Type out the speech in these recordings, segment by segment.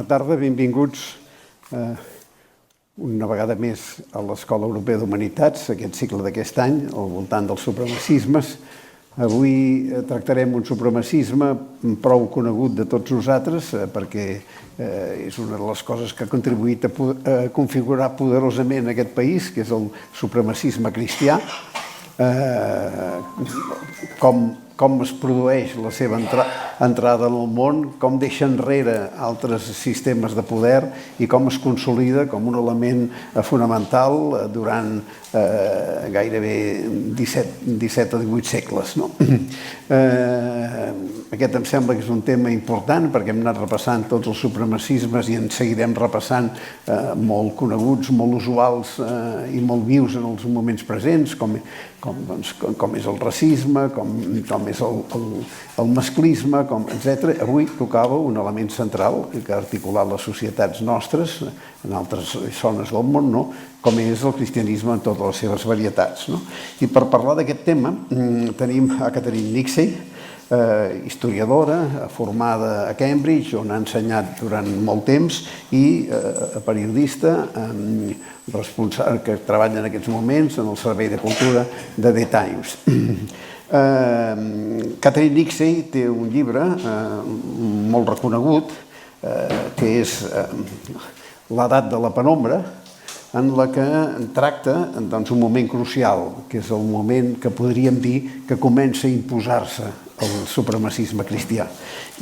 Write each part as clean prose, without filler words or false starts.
tarda, benvinguts una vegada més a l'Escola Europea d'Humanitats, aquest cicle d'aquest any, al voltant dels supremacismes. Avui tractarem un supremacisme prou conegut de tots nosaltres perquè és una de les coses que ha contribuït a configurar poderosament aquest país, que és el supremacisme cristià. Com es produeix la seva entrada en el món, com deixa enrere altres sistemes de poder i com es consolida com un element fonamental durant gairebé 17 o 18 segles. Aquest em sembla que és un tema important perquè hem anat repassant tots els supremacismes i en seguirem repassant molt coneguts, molt usuals i molt vius en els moments presents, com és el racisme, com és el masclisme, etc. Avui tocava un element central que ha articulat les societats nostres en altres zones del món, com és el cristianisme en totes les seves varietats. I per parlar d'aquest tema tenim a Catherine Nixey, historiadora, formada a Cambridge, on ha ensenyat durant molt temps, i periodista que treballa en aquests moments en el Servei de Cultura de The Times. Catherine Nixey té un llibre molt reconegut, que és L'edat de la penombra, en la que tracta un moment crucial, que és el moment que podríem dir que comença a imposar-se el supremacisme cristià,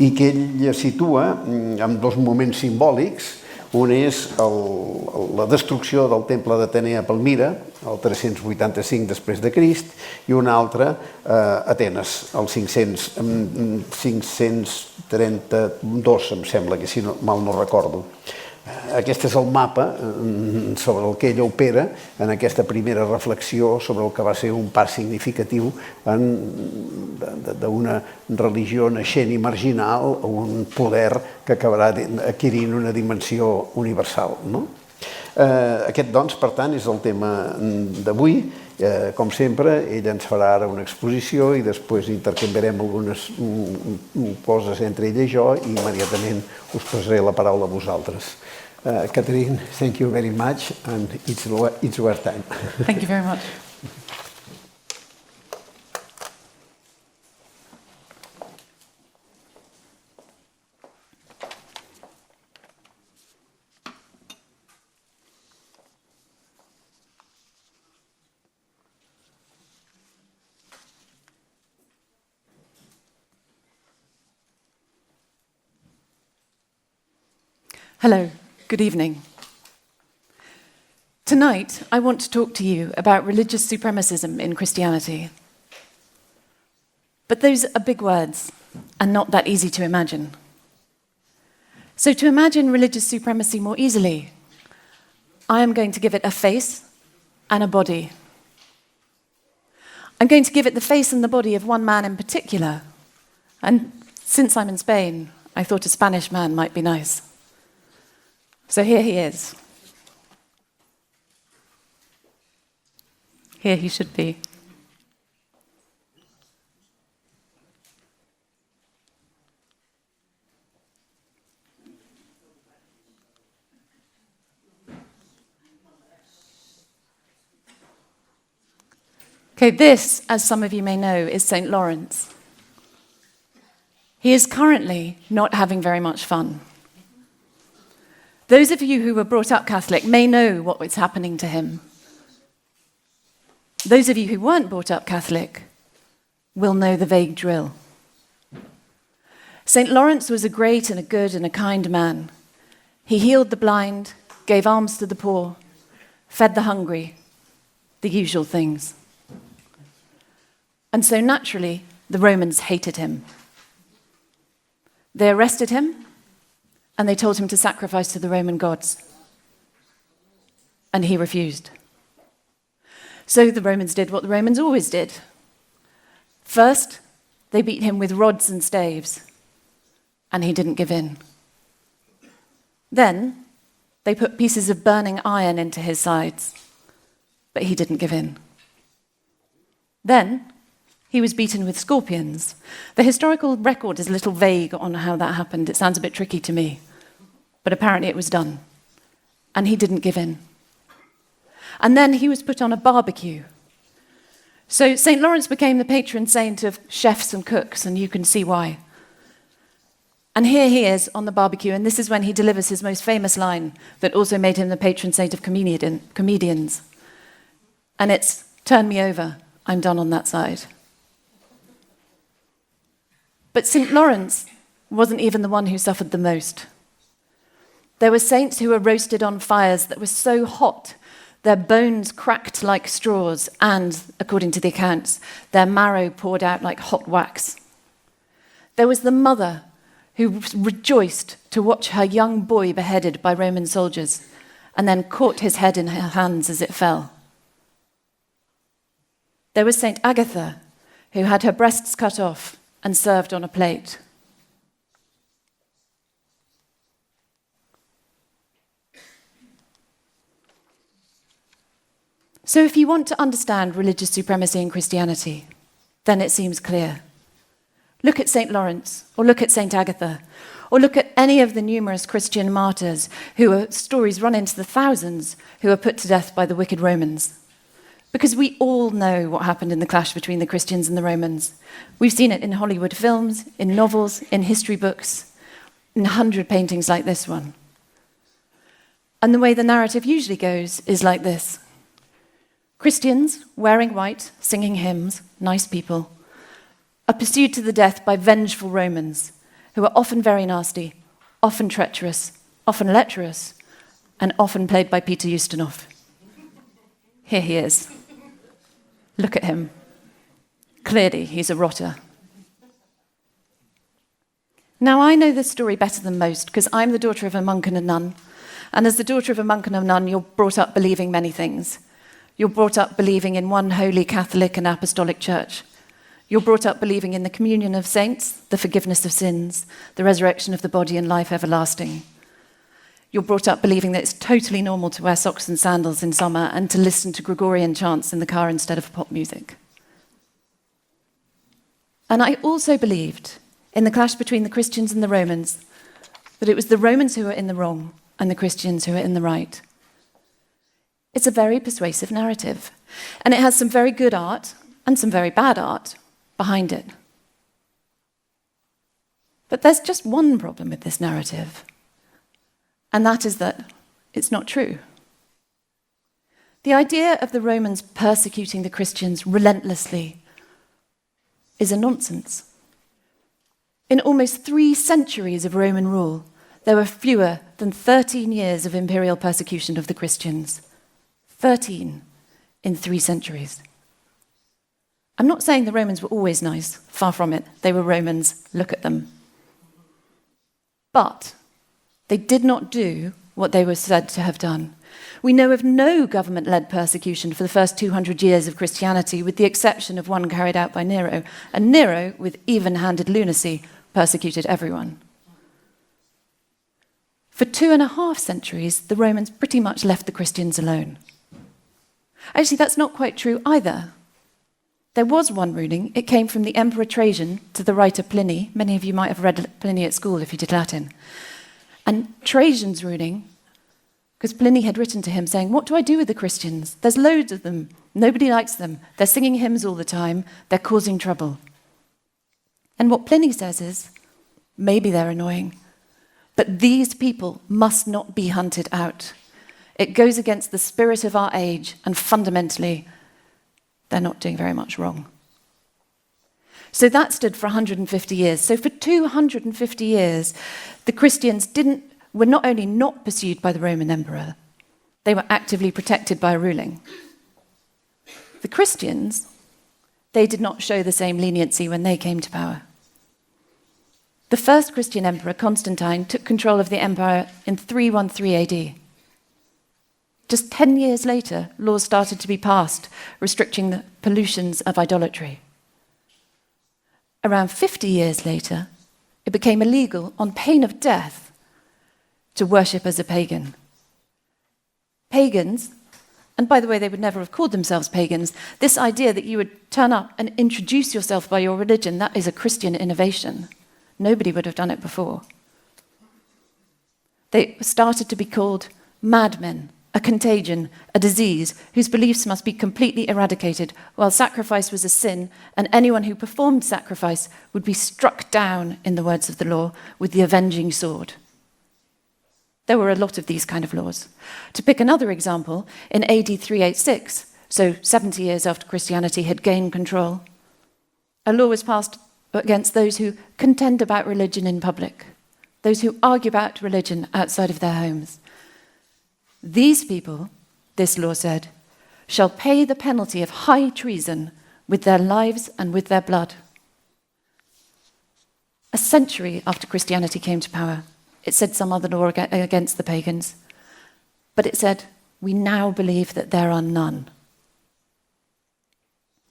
i que ell situa en dos moments simbòlics. Un és la destrucció del temple d'Atenea a Palmira, el 385 després de Crist, i un altre a Atenes, el 532, em sembla, que si mal no recordo. Aquest és el mapa sobre el que ella opera en aquesta primera reflexió sobre el que va ser un pas significatiu d'una religió naixent i marginal a un poder que acabarà adquirint una dimensió universal. Aquest, doncs, per tant, és el tema d'avui. Com sempre, ella ens farà ara una exposició i després intercanviarem algunes coses entre ella i jo i immediatament us passaré la paraula a vosaltres. Catherine, thank you very much, and it's your time. Thank you very much. Hello. Good evening. Tonight, I want to talk to you about religious supremacism in Christianity. But those are big words and not that easy to imagine. So to imagine religious supremacy more easily, I am going to give it a face and a body. I'm going to give it the face and the body of one man in particular. And since I'm in Spain, I thought a Spanish man might be nice. So here he is. Here he should be. Okay, this, as some of you may know, is St. Lawrence. He is currently not having very much fun. Those of you who were brought up Catholic may know what was happening to him. Those of you who weren't brought up Catholic will know the vague drill. St. Lawrence was a great and a good and a kind man. He healed the blind, gave alms to the poor, fed the hungry, the usual things. And so naturally, the Romans hated him. They arrested him, and they told him to sacrifice to the Roman gods. And he refused. So the Romans did what the Romans always did. First, they beat him with rods and staves, and he didn't give in. Then, they put pieces of burning iron into his sides, but he didn't give in. Then, he was beaten with scorpions. The historical record is a little vague on how that happened. It sounds a bit tricky to me. But apparently it was done. And he didn't give in. And then he was put on a barbecue. So St. Lawrence became the patron saint of chefs and cooks, and you can see why. And here he is on the barbecue, and this is when he delivers his most famous line that also made him the patron saint of comedians. And it's, "Turn me over, I'm done on that side." But St. Lawrence wasn't even the one who suffered the most. There were saints who were roasted on fires that were so hot, their bones cracked like straws, and, according to the accounts, their marrow poured out like hot wax. There was the mother who rejoiced to watch her young boy beheaded by Roman soldiers, and then caught his head in her hands as it fell. There was St. Agatha, who had her breasts cut off and served on a plate. So if you want to understand religious supremacy in Christianity, then it seems clear. Look at St. Lawrence, or look at St. Agatha, or look at any of the numerous Christian martyrs stories run into the thousands, who were put to death by the wicked Romans. Because we all know what happened in the clash between the Christians and the Romans. We've seen it in Hollywood films, in novels, in history books, in 100 paintings like this one. And the way the narrative usually goes is like this. Christians, wearing white, singing hymns, nice people, are pursued to the death by vengeful Romans, who are often very nasty, often treacherous, often lecherous, and often played by Peter Ustinov. Here he is. Look at him. Clearly, he's a rotter. Now, I know this story better than most because I'm the daughter of a monk and a nun. And as the daughter of a monk and a nun, you're brought up believing many things. You're brought up believing in one holy Catholic and apostolic church. You're brought up believing in the communion of saints, the forgiveness of sins, the resurrection of the body and life everlasting. You're brought up believing that it's totally normal to wear socks and sandals in summer and to listen to Gregorian chants in the car instead of pop music. And I also believed, in the clash between the Christians and the Romans, that it was the Romans who were in the wrong and the Christians who were in the right. It's a very persuasive narrative, and it has some very good art and some very bad art behind it. But there's just one problem with this narrative, and that is that it's not true. The idea of the Romans persecuting the Christians relentlessly is a nonsense. In almost 3 centuries of Roman rule, there were fewer than 13 years of imperial persecution of the Christians. 13 in 3 centuries. I'm not saying the Romans were always nice, far from it. They were Romans, look at them. But they did not do what they were said to have done. We know of no government-led persecution for the first 200 years of Christianity, with the exception of one carried out by Nero. And Nero, with even-handed lunacy, persecuted everyone. For 2.5 centuries, the Romans pretty much left the Christians alone. Actually, that's not quite true either. There was one ruling. It came from the Emperor Trajan to the writer Pliny. Many of you might have read Pliny at school if you did Latin. And Trajan's ruling, because Pliny had written to him saying, "What do I do with the Christians? There's loads of them. Nobody likes them. They're singing hymns all the time. They're causing trouble." And what Pliny says is, maybe they're annoying, but these people must not be hunted out. It goes against the spirit of our age, and fundamentally, they're not doing very much wrong. So that stood for 150 years. So for 250 years, the Christians were not only not pursued by the Roman emperor, they were actively protected by a ruling. The Christians, they did not show the same leniency when they came to power. The first Christian emperor, Constantine, took control of the empire in 313 AD. Just 10 years later, laws started to be passed restricting the pollutions of idolatry. Around 50 years later, it became illegal on pain of death to worship as a pagan. Pagans, and by the way, they would never have called themselves pagans, this idea that you would turn up and introduce yourself by your religion, that is a Christian innovation. Nobody would have done it before. They started to be called madmen, a contagion, a disease, whose beliefs must be completely eradicated, while sacrifice was a sin, and anyone who performed sacrifice would be struck down, in the words of the law, with the avenging sword. There were a lot of these kind of laws. To pick another example, in AD 386, so 70 years after Christianity had gained control, a law was passed against those who contend about religion in public, those who argue about religion outside of their homes. These people, this law said, shall pay the penalty of high treason with their lives and with their blood. A century after Christianity came to power, it said some other law against the pagans, but it said, we now believe that there are none.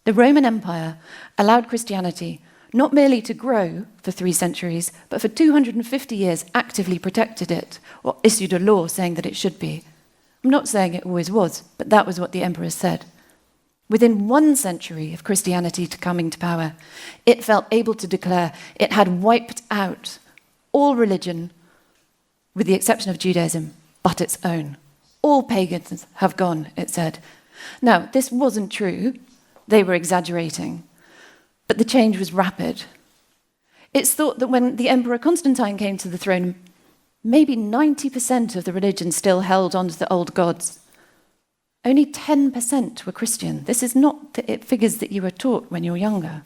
The Roman Empire allowed Christianity not merely to grow for 3 centuries, but for 250 years actively protected it, or issued a law saying that it should be. I'm not saying it always was, but that was what the emperors said. Within 1 century of Christianity coming to power, it felt able to declare it had wiped out all religion, with the exception of Judaism, but its own. All pagans have gone, it said. Now, this wasn't true. They were exaggerating. But the change was rapid. It's thought that when the Emperor Constantine came to the throne, maybe 90% of the religion still held on to the old gods. Only 10% were Christian. This is not the figures that you were taught when you were younger.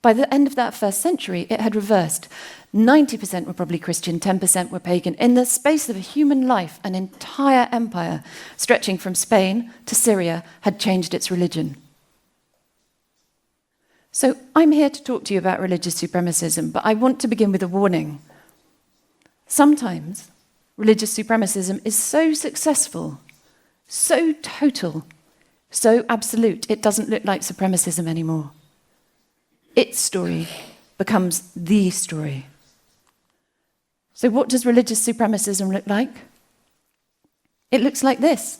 By the end of that 1st century, it had reversed. 90% were probably Christian, 10% were pagan. In the space of a human life, an entire empire, stretching from Spain to Syria, had changed its religion. So I'm here to talk to you about religious supremacism, but I want to begin with a warning. Sometimes religious supremacism is so successful, so total, so absolute, it doesn't look like supremacism anymore. Its story becomes the story. So what does religious supremacism look like? It looks like this.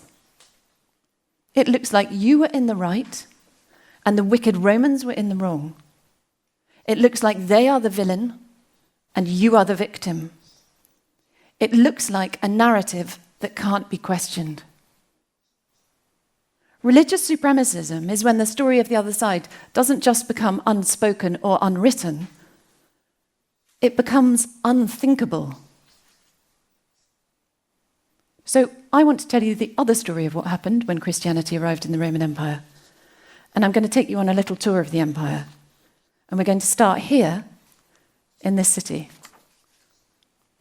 It looks like you were in the right and the wicked Romans were in the wrong. It looks like they are the villain and you are the victim. It looks like a narrative that can't be questioned. Religious supremacism is when the story of the other side doesn't just become unspoken or unwritten, it becomes unthinkable. So I want to tell you the other story of what happened when Christianity arrived in the Roman Empire. And I'm going to take you on a little tour of the empire. And we're going to start here in this city.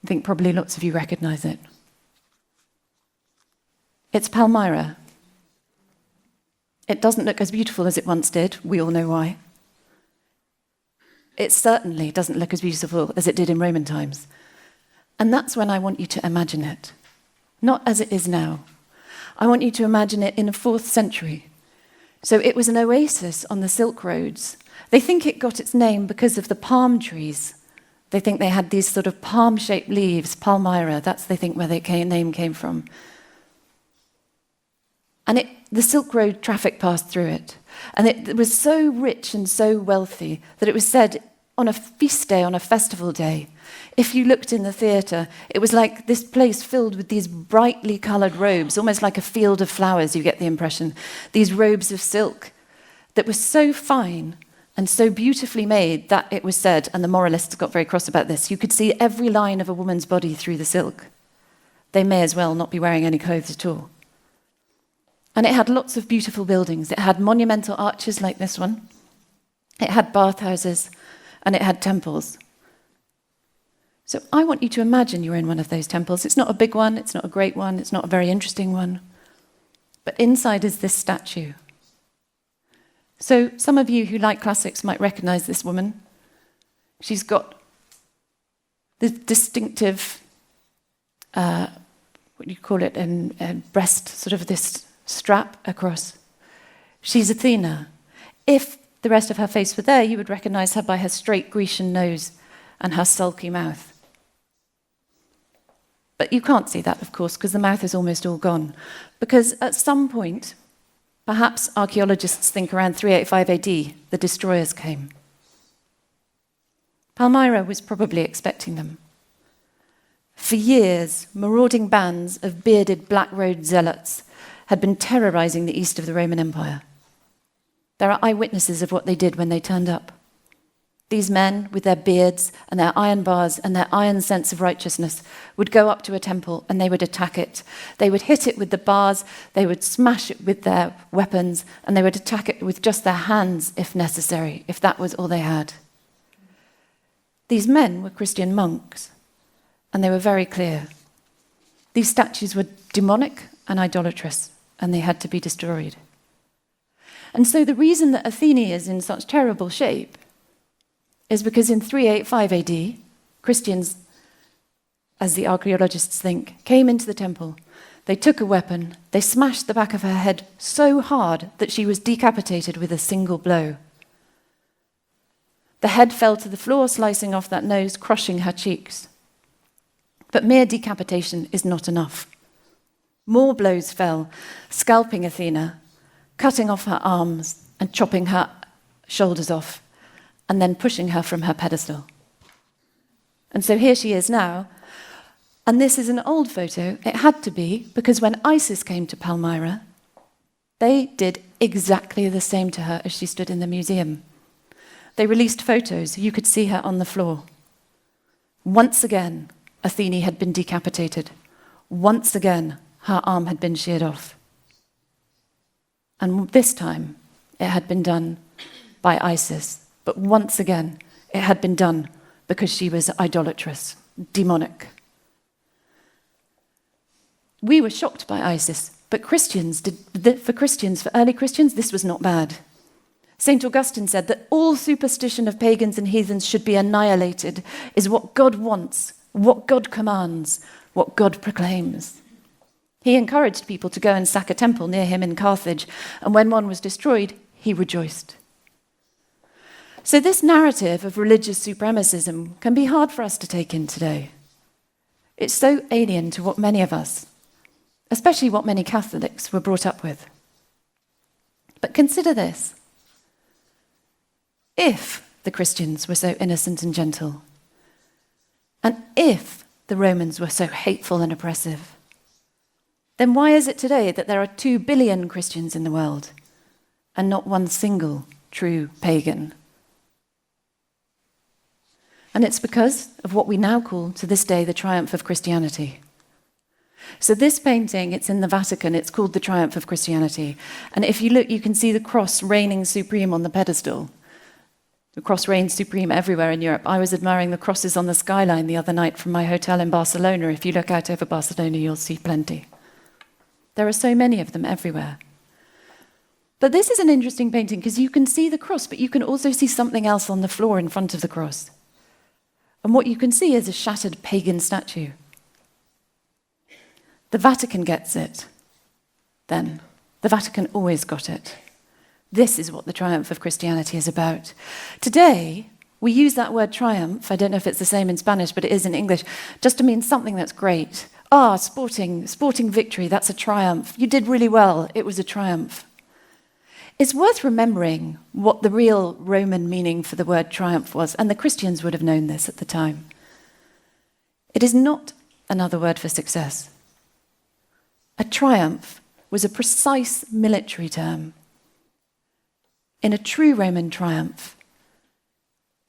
I think probably lots of you recognize it. It's Palmyra. It doesn't look as beautiful as it once did. We all know why. It certainly doesn't look as beautiful as it did in Roman times. And that's when I want you to imagine it. Not as it is now. I want you to imagine it in the 4th century. So it was an oasis on the Silk Roads. They think it got its name because of the palm trees. They think they had these sort of palm-shaped leaves, Palmyra. That's, they think, where the name came from. And the Silk Road traffic passed through it. And it was so rich and so wealthy that it was said on a feast day, on a festival day, if you looked in the theatre, it was like this place filled with these brightly coloured robes, almost like a field of flowers, you get the impression. These robes of silk that were so fine and so beautifully made that it was said, and the moralists got very cross about this, you could see every line of a woman's body through the silk. They may as well not be wearing any clothes at all. And it had lots of beautiful buildings. It had monumental arches like this one. It had bathhouses, and it had temples. So I want you to imagine you're in one of those temples. It's not a big one, it's not a great one, it's not a very interesting one. But inside is this statue. So some of you who like classics might recognize this woman. She's got this distinctive, what do you call it, breast, sort of this strap across. She's Athena. If the rest of her face were there, you would recognize her by her straight Grecian nose and her sulky mouth. But you can't see that, of course, because the mouth is almost all gone. Because at some point, perhaps archaeologists think around 385 AD, the destroyers came. Palmyra was probably expecting them. For years, marauding bands of bearded black road zealots had been terrorizing the east of the Roman Empire. There are eyewitnesses of what they did when they turned up. These men, with their beards and their iron bars and their iron sense of righteousness, would go up to a temple and they would attack it. They would hit it with the bars, they would smash it with their weapons, and they would attack it with just their hands if necessary, if that was all they had. These men were Christian monks, and they were very clear. These statues were demonic and idolatrous, and they had to be destroyed. And so the reason that Athene is in such terrible shape is because in 385 AD, Christians, as the archaeologists think, came into the temple. They took a weapon, they smashed the back of her head so hard that she was decapitated with a single blow. The head fell to the floor, slicing off that nose, crushing her cheeks. But mere decapitation is not enough. More blows fell, scalping Athena, cutting off her arms and chopping her shoulders off, and then pushing her from her pedestal. And so here she is now, and this is an old photo. It had to be, because when ISIS came to Palmyra, they did exactly the same to her as she stood in the museum. They released photos. You could see her on the floor. Once again, Athene had been decapitated. Once again, her arm had been sheared off. And this time, it had been done by ISIS. But once again, it had been done because she was idolatrous, demonic. We were shocked by ISIS, but for early Christians, this was not bad. St. Augustine said that all superstition of pagans and heathens should be annihilated, is what God wants, what God commands, what God proclaims. He encouraged people to go and sack a temple near him in Carthage, and when one was destroyed, he rejoiced. So this narrative of religious supremacism can be hard for us to take in today. It's so alien to what many of us, especially what many Catholics, were brought up with. But consider this. If the Christians were so innocent and gentle, and if the Romans were so hateful and oppressive, then why is it today that there are 2 billion Christians in the world and not one single true pagan? And it's because of what we now call, to this day, the triumph of Christianity. So this painting, it's in the Vatican, it's called The Triumph of Christianity. And if you look, you can see the cross reigning supreme on the pedestal. The cross reigns supreme everywhere in Europe. I was admiring the crosses on the skyline the other night from my hotel in Barcelona. If you look out over Barcelona, you'll see plenty. There are so many of them everywhere. But this is an interesting painting because you can see the cross, but you can also see something else on the floor in front of the cross. And what you can see is a shattered pagan statue. The Vatican gets it. Then, the Vatican always got it. This is what the triumph of Christianity is about. Today, we use that word triumph, I don't know if it's the same in Spanish, but it is in English, just to mean something that's great. Sporting victory, that's a triumph. You did really well, it was a triumph. It's worth remembering what the real Roman meaning for the word triumph was, and the Christians would have known this at the time. It is not another word for success. A triumph was a precise military term. In a true Roman triumph,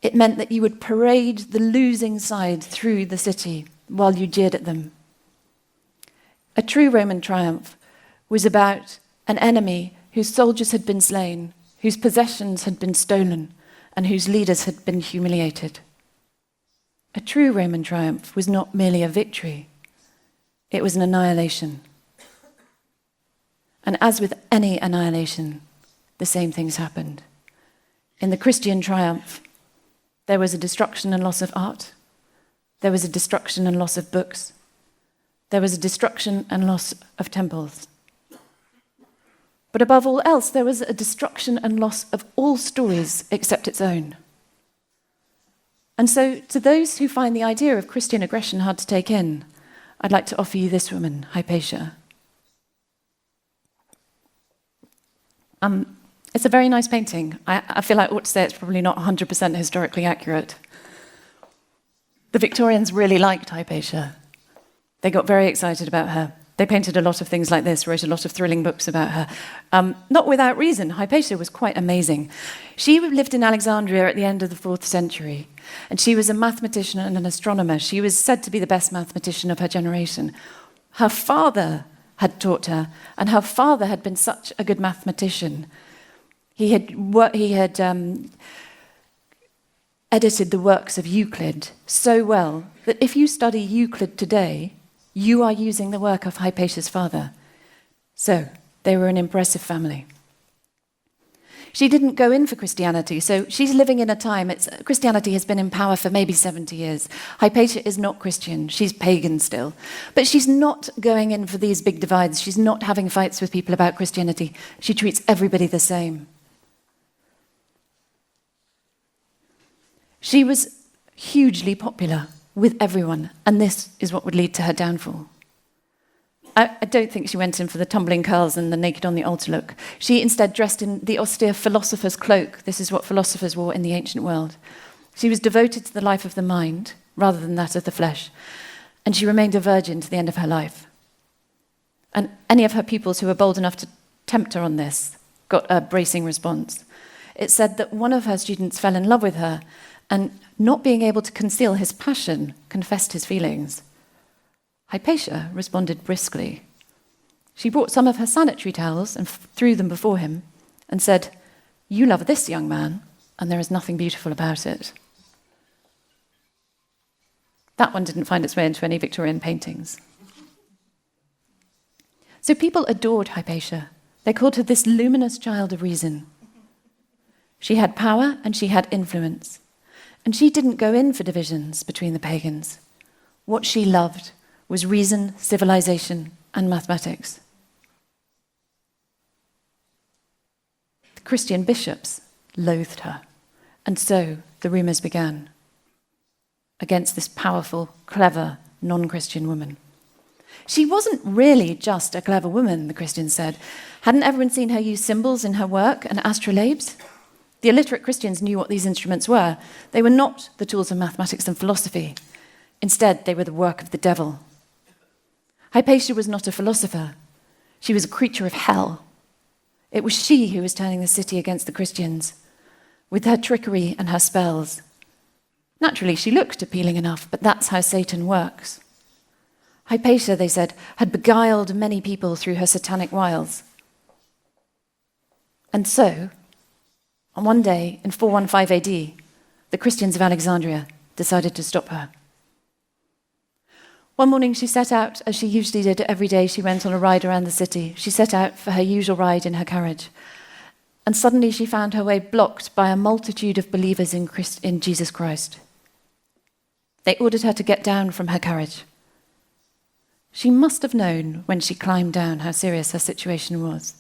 it meant that you would parade the losing side through the city while you jeered at them. A true Roman triumph was about an enemy whose soldiers had been slain, whose possessions had been stolen, and whose leaders had been humiliated. A true Roman triumph was not merely a victory, it was an annihilation. And as with any annihilation, the same things happened. In the Christian triumph, there was a destruction and loss of art, there was a destruction and loss of books, there was a destruction and loss of temples. But above all else, there was a destruction and loss of all stories except its own. And so, to those who find the idea of Christian aggression hard to take in, I'd like to offer you this woman, Hypatia. It's a very nice painting. I feel like I ought to say it's probably not 100% historically accurate. The Victorians really liked Hypatia. They got very excited about her. They painted a lot of things like this, wrote a lot of thrilling books about her. Not without reason. Hypatia was quite amazing. She lived in Alexandria at the end of the 4th century, and she was a mathematician and an astronomer. She was said to be the best mathematician of her generation. Her father had taught her, and her father had been such a good mathematician. He had edited the works of Euclid so well that if you study Euclid today, you are using the work of Hypatia's father. So, they were an impressive family. She didn't go in for Christianity, so she's living in a time, Christianity has been in power for maybe 70 years. Hypatia is not Christian, she's pagan still. But she's not going in for these big divides, she's not having fights with people about Christianity. She treats everybody the same. She was hugely popular with everyone, and this is what would lead to her downfall. I don't think she went in for the tumbling curls and the naked on the altar look. She instead dressed in the austere philosopher's cloak. This is what philosophers wore in the ancient world. She was devoted to the life of the mind rather than that of the flesh, and she remained a virgin to the end of her life. And any of her pupils who were bold enough to tempt her on this got a bracing response. It said that one of her students fell in love with her, and not being able to conceal his passion, confessed his feelings. Hypatia responded briskly. She brought some of her sanitary towels and threw them before him and said, "You love this young man, and there is nothing beautiful about it." That one didn't find its way into any Victorian paintings. So people adored Hypatia. They called her this luminous child of reason. She had power and she had influence. And she didn't go in for divisions between the pagans. What she loved was reason, civilization, and mathematics. The Christian bishops loathed her, and so the rumors began against this powerful, clever, non-Christian woman. She wasn't really just a clever woman, the Christians said. Hadn't everyone seen her use symbols in her work and astrolabes? The illiterate Christians knew what these instruments were. They were not the tools of mathematics and philosophy. Instead, they were the work of the devil. Hypatia was not a philosopher. She was a creature of hell. It was she who was turning the city against the Christians, with her trickery and her spells. Naturally, she looked appealing enough, but that's how Satan works. Hypatia, they said, had beguiled many people through her satanic wiles. And so, on one day in 415 AD, the Christians of Alexandria decided to stop her. One morning she set out, as she usually did every day she went on a ride around the city. She set out for her usual ride in her carriage. And suddenly she found her way blocked by a multitude of believers in Jesus Christ. They ordered her to get down from her carriage. She must have known when she climbed down how serious her situation was.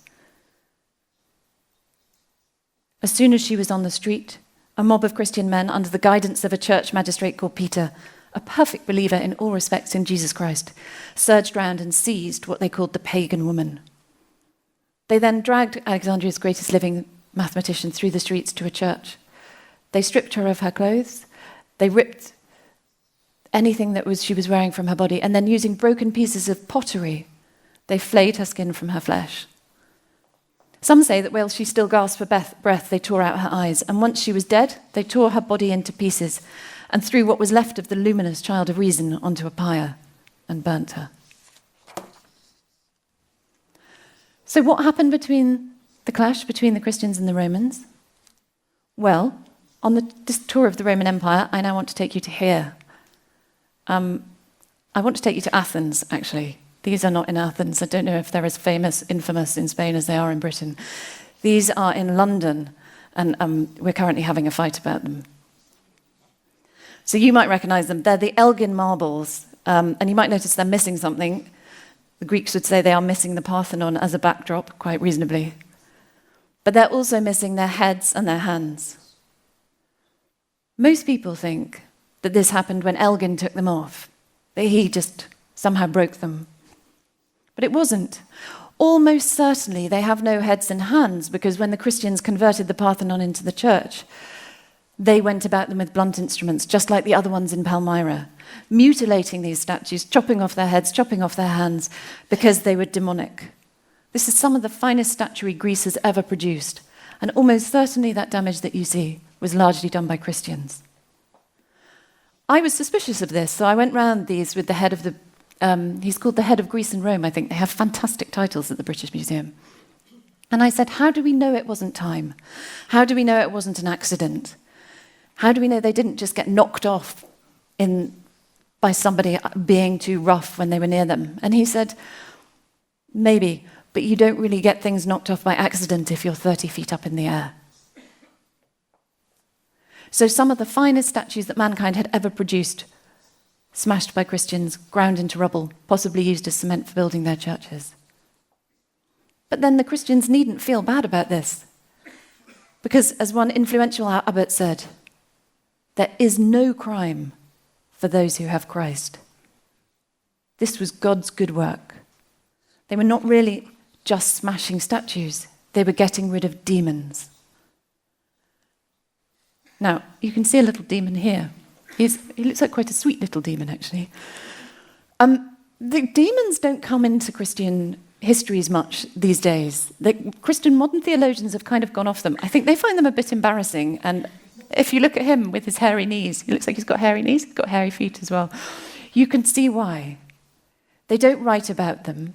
As soon as she was on the street, a mob of Christian men, under the guidance of a church magistrate called Peter, a perfect believer in all respects in Jesus Christ, surged round and seized what they called the pagan woman. They then dragged Alexandria's greatest living mathematician through the streets to a church. They stripped her of her clothes. They ripped anything that she was wearing from her body, and then using broken pieces of pottery, they flayed her skin from her flesh. Some say that while she still gasped for breath, they tore out her eyes, and once she was dead, they tore her body into pieces and threw what was left of the luminous child of reason onto a pyre and burnt her. So what happened between the clash between the Christians and the Romans? Well, on this tour of the Roman Empire, I now want to take you to here. I want to take you to Athens, actually. These are not in Athens. I don't know if they're as infamous in Spain as they are in Britain. These are in London, and we're currently having a fight about them. So you might recognize them. They're the Elgin marbles, and you might notice they're missing something. The Greeks would say they are missing the Parthenon as a backdrop, quite reasonably. But they're also missing their heads and their hands. Most people think that this happened when Elgin took them off, that he just somehow broke them. But it wasn't. Almost certainly they have no heads and hands, because when the Christians converted the Parthenon into the church, They went about them with blunt instruments, just like the other ones in Palmyra, mutilating these statues, chopping off their heads, chopping off their hands, because they were demonic. This is some of the finest statuary Greece has ever produced, and almost certainly that damage that you see was largely done by Christians. I was suspicious of this, so I went round these with the head of the... he's called the head of Greece and Rome, I think. They have fantastic titles at the British Museum. And I said, how do we know it wasn't time? How do we know it wasn't an accident? How do we know they didn't just get knocked off by somebody being too rough when they were near them? And he said, maybe, but you don't really get things knocked off by accident if you're 30 feet up in the air. So some of the finest statues that mankind had ever produced, smashed by Christians, ground into rubble, possibly used as cement for building their churches. But then the Christians needn't feel bad about this, because as one influential abbot said, there is no crime for those who have Christ. This was God's good work. They were not really just smashing statues, they were getting rid of demons. Now, you can see a little demon here. He looks like quite a sweet little demon, actually. The demons don't come into Christian histories much these days. The Christian modern theologians have kind of gone off them. I think they find them a bit embarrassing. And if you look at him with his hairy knees, he looks like he's got hairy knees, he's got hairy feet as well. You can see why. They don't write about them.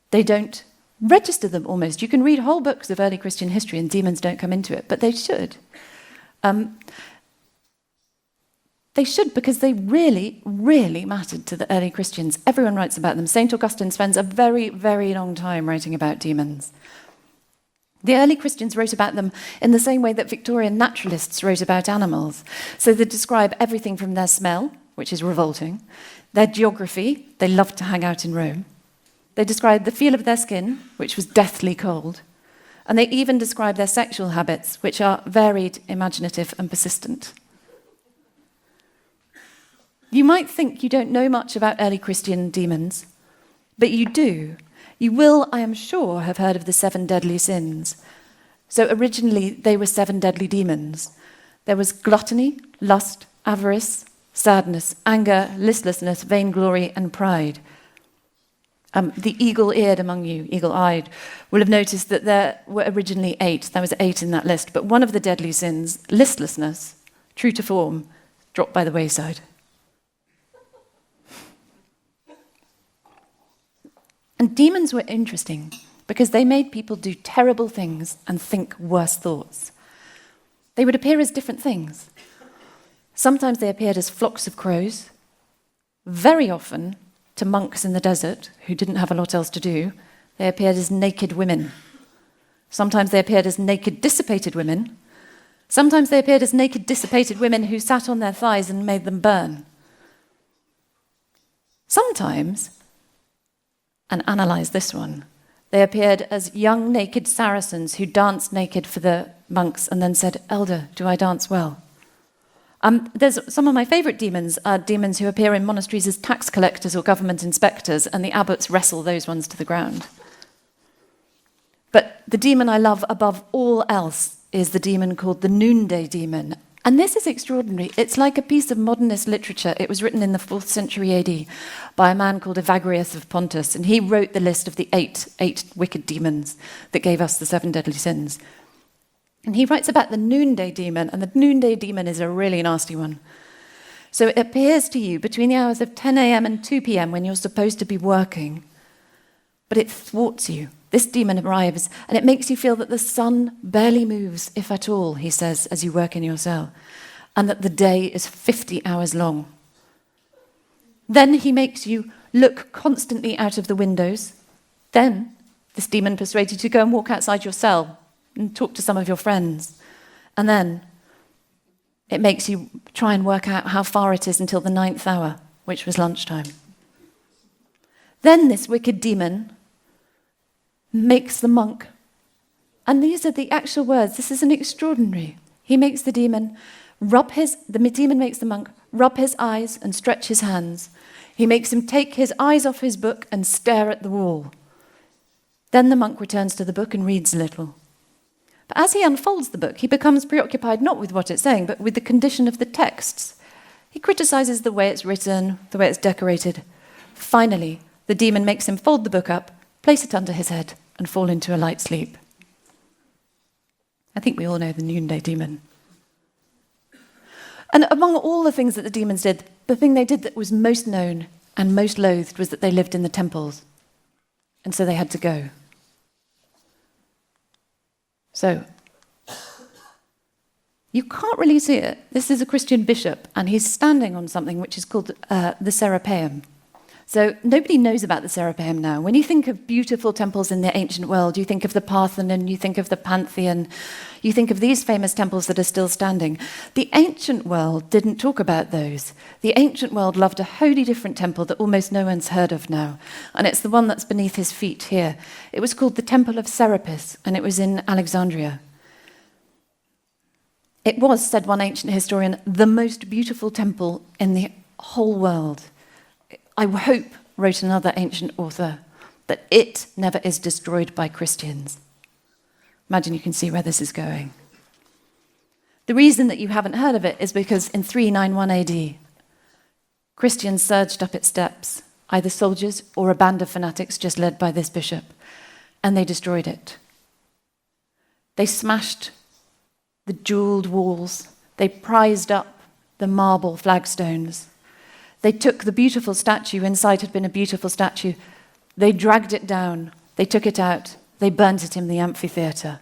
They don't register them almost. You can read whole books of early Christian history and demons don't come into it, but they should. They should, because they really, really mattered to the early Christians. Everyone writes about them. St. Augustine spends a very, very long time writing about demons. The early Christians wrote about them in the same way that Victorian naturalists wrote about animals. So they describe everything from their smell, which is revolting, their geography, they loved to hang out in Rome. They describe the feel of their skin, which was deathly cold. And they even describe their sexual habits, which are varied, imaginative, and persistent. You might think you don't know much about early Christian demons, but you do. You will, I am sure, have heard of the 7 deadly sins. So originally, they were 7 deadly demons. There was gluttony, lust, avarice, sadness, anger, listlessness, vainglory, and pride. The eagle-eared among you, eagle-eyed, will have noticed that there were originally 8. There was 8 in that list. But one of the deadly sins, listlessness, true to form, dropped by the wayside. And demons were interesting because they made people do terrible things and think worse thoughts. They would appear as different things. Sometimes they appeared as flocks of crows. Very often, to monks in the desert who didn't have a lot else to do, they appeared as naked women. Sometimes they appeared as naked, dissipated women. Sometimes they appeared as naked, dissipated women who sat on their thighs and made them burn. Sometimes, and analyze this one, they appeared as young, naked Saracens who danced naked for the monks and then said, "Elder, do I dance well?" There's some of my favourite demons are demons who appear in monasteries as tax collectors or government inspectors, and the abbots wrestle those ones to the ground. But the demon I love above all else is the demon called the noonday demon. And this is extraordinary. It's like a piece of modernist literature. It was written in the 4th century AD by a man called Evagrius of Pontus, and he wrote the list of the eight wicked demons that gave us the 7 deadly sins. And he writes about the noonday demon, and the noonday demon is a really nasty one. So it appears to you between the hours of 10 a.m. and 2 p.m. when you're supposed to be working, but it thwarts you. This demon arrives, and it makes you feel that the sun barely moves, if at all, he says, as you work in your cell, and that the day is 50 hours long. Then he makes you look constantly out of the windows. Then this demon persuades you to go and walk outside your cell and talk to some of your friends. And then it makes you try and work out how far it is until the 9th hour, which was lunchtime. Then this wicked demon makes the monk, and these are the actual words, this is an extraordinary. He makes the demon makes the monk rub his eyes and stretch his hands. He makes him take his eyes off his book and stare at the wall. Then the monk returns to the book and reads a little. But as he unfolds the book, he becomes preoccupied not with what it's saying, but with the condition of the texts. He criticizes the way it's written, the way it's decorated. Finally, the demon makes him fold the book up, place it under his head, and fall into a light sleep. I think we all know the noonday demon. And among all the things that the demons did, the thing they did that was most known and most loathed was that they lived in the temples. And so they had to go. So, you can't really see it. This is a Christian bishop, and he's standing on something which is called the Serapeum. So nobody knows about the Serapeum now. When you think of beautiful temples in the ancient world, you think of the Parthenon, you think of the Pantheon, you think of these famous temples that are still standing. The ancient world didn't talk about those. The ancient world loved a wholly different temple that almost no one's heard of now, and it's the one that's beneath his feet here. It was called the Temple of Serapis, and it was in Alexandria. It was, said one ancient historian, the most beautiful temple in the whole world. I hope, wrote another ancient author, that it never is destroyed by Christians. Imagine you can see where this is going. The reason that you haven't heard of it is because in 391 AD, Christians surged up its steps, either soldiers or a band of fanatics just led by this bishop, and they destroyed it. They smashed the jeweled walls, they prized up the marble flagstones. They took the beautiful statue, inside had been a beautiful statue, they dragged it down, they took it out, they burnt it in the amphitheatre.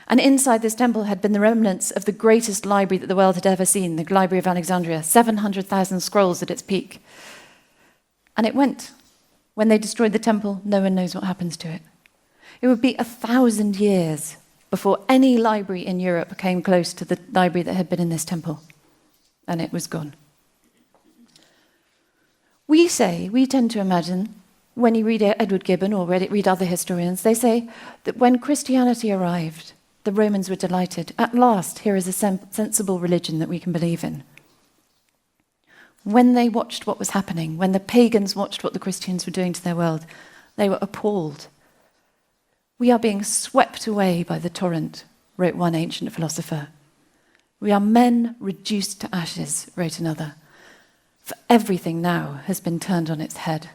And inside this temple had been the remnants of the greatest library that the world had ever seen, the Library of Alexandria, 700,000 scrolls at its peak. And it went. When they destroyed the temple, no one knows what happens to it. It would be 1,000 years before any library in Europe came close to the library that had been in this temple. And it was gone. We tend to imagine, when you read Edward Gibbon or read other historians, they say that when Christianity arrived, the Romans were delighted. At last, here is a sensible religion that we can believe in. When they watched what was happening, when the pagans watched what the Christians were doing to their world, they were appalled. We are being swept away by the torrent, wrote one ancient philosopher. We are men reduced to ashes, wrote another. For everything now has been turned on its head.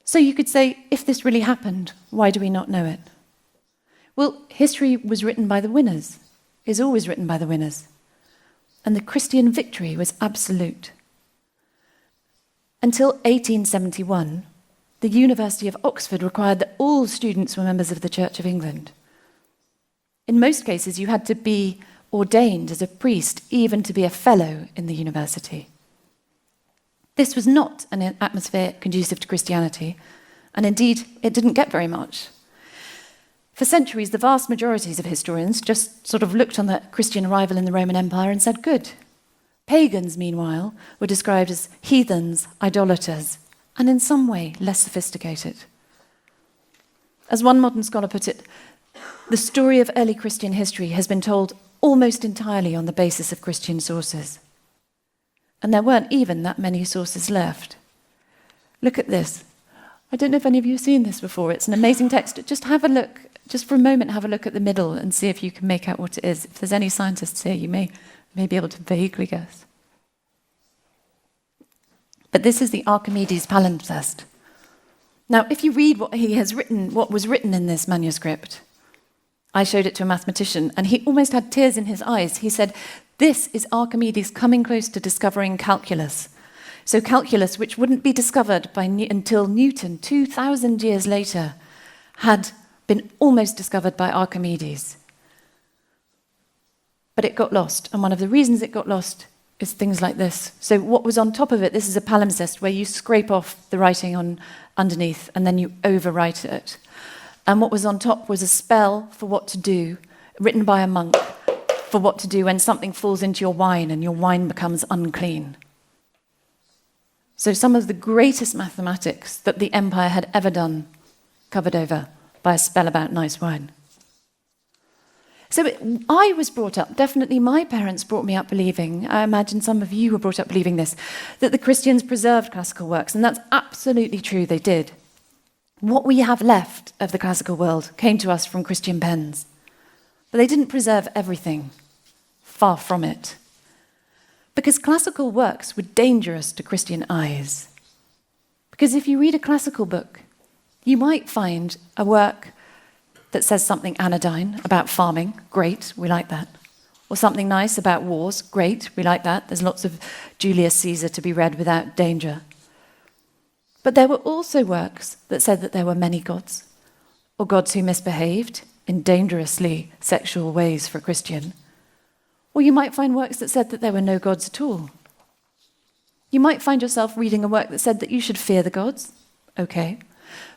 So you could say, if this really happened, why do we not know it? Well, history was written by the winners, is always written by the winners. And the Christian victory was absolute. Until 1871, the University of Oxford required that all students were members of the Church of England. In most cases, you had to be ordained as a priest, even to be a fellow in the university. This was not an atmosphere conducive to Christianity, and indeed, it didn't get very much. For centuries, the vast majorities of historians just sort of looked on the Christian arrival in the Roman Empire and said, good. Pagans, meanwhile, were described as heathens, idolaters, and in some way less sophisticated. As one modern scholar put it, the story of early Christian history has been told almost entirely on the basis of Christian sources. And there weren't even that many sources left. Look at this. I don't know if any of you have seen this before. It's an amazing text. Just have a look, just for a moment, have a look at the middle and see if you can make out what it is. If there's any scientists here, you may be able to vaguely guess. But this is the Archimedes palimpsest. Now, if you read what he has written, what was written in this manuscript, I showed it to a mathematician, and he almost had tears in his eyes. He said, this is Archimedes coming close to discovering calculus. So calculus, which wouldn't be discovered until Newton, 2,000 years later, had been almost discovered by Archimedes. But it got lost, and one of the reasons it got lost is things like this. So what was on top of it, this is a palimpsest, where you scrape off the writing underneath, and then you overwrite it. And what was on top was a spell for what to do, written by a monk, for what to do when something falls into your wine and your wine becomes unclean. So some of the greatest mathematics that the empire had ever done covered over by a spell about nice wine. So I was brought up, definitely my parents brought me up believing, I imagine some of you were brought up believing this, that the Christians preserved classical works, and that's absolutely true, they did. What we have left of the classical world came to us from Christian pens. But they didn't preserve everything. Far from it. Because classical works were dangerous to Christian eyes. Because if you read a classical book, you might find a work that says something anodyne about farming. Great, we like that. Or something nice about wars. Great, we like that. There's lots of Julius Caesar to be read without danger. But there were also works that said that there were many gods, or gods who misbehaved in dangerously sexual ways for a Christian. Or you might find works that said that there were no gods at all. You might find yourself reading a work that said that you should fear the gods. Okay.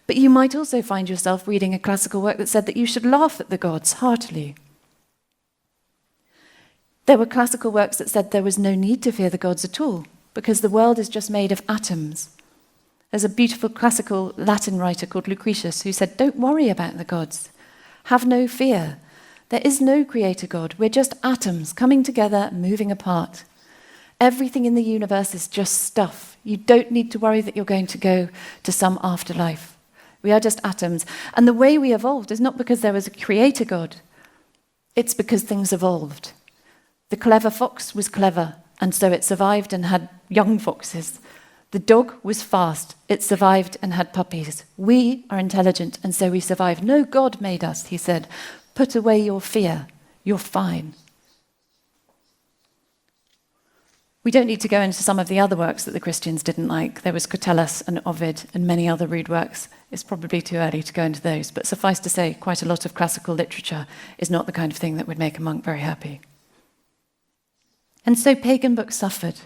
But you might also find yourself reading a classical work that said that you should laugh at the gods heartily. There were classical works that said there was no need to fear the gods at all, because the world is just made of atoms. There's a beautiful classical Latin writer called Lucretius who said, don't worry about the gods. Have no fear. There is no creator God. We're just atoms coming together, moving apart. Everything in the universe is just stuff. You don't need to worry that you're going to go to some afterlife. We are just atoms. And the way we evolved is not because there was a creator God. It's because things evolved. The clever fox was clever, and so it survived and had young foxes. The dog was fast. It survived and had puppies. We are intelligent, and so we survive. No God made us, he said. Put away your fear. You're fine. We don't need to go into some of the other works that the Christians didn't like. There was Catullus and Ovid and many other rude works. It's probably too early to go into those, but suffice to say, quite a lot of classical literature is not the kind of thing that would make a monk very happy. And so pagan books suffered.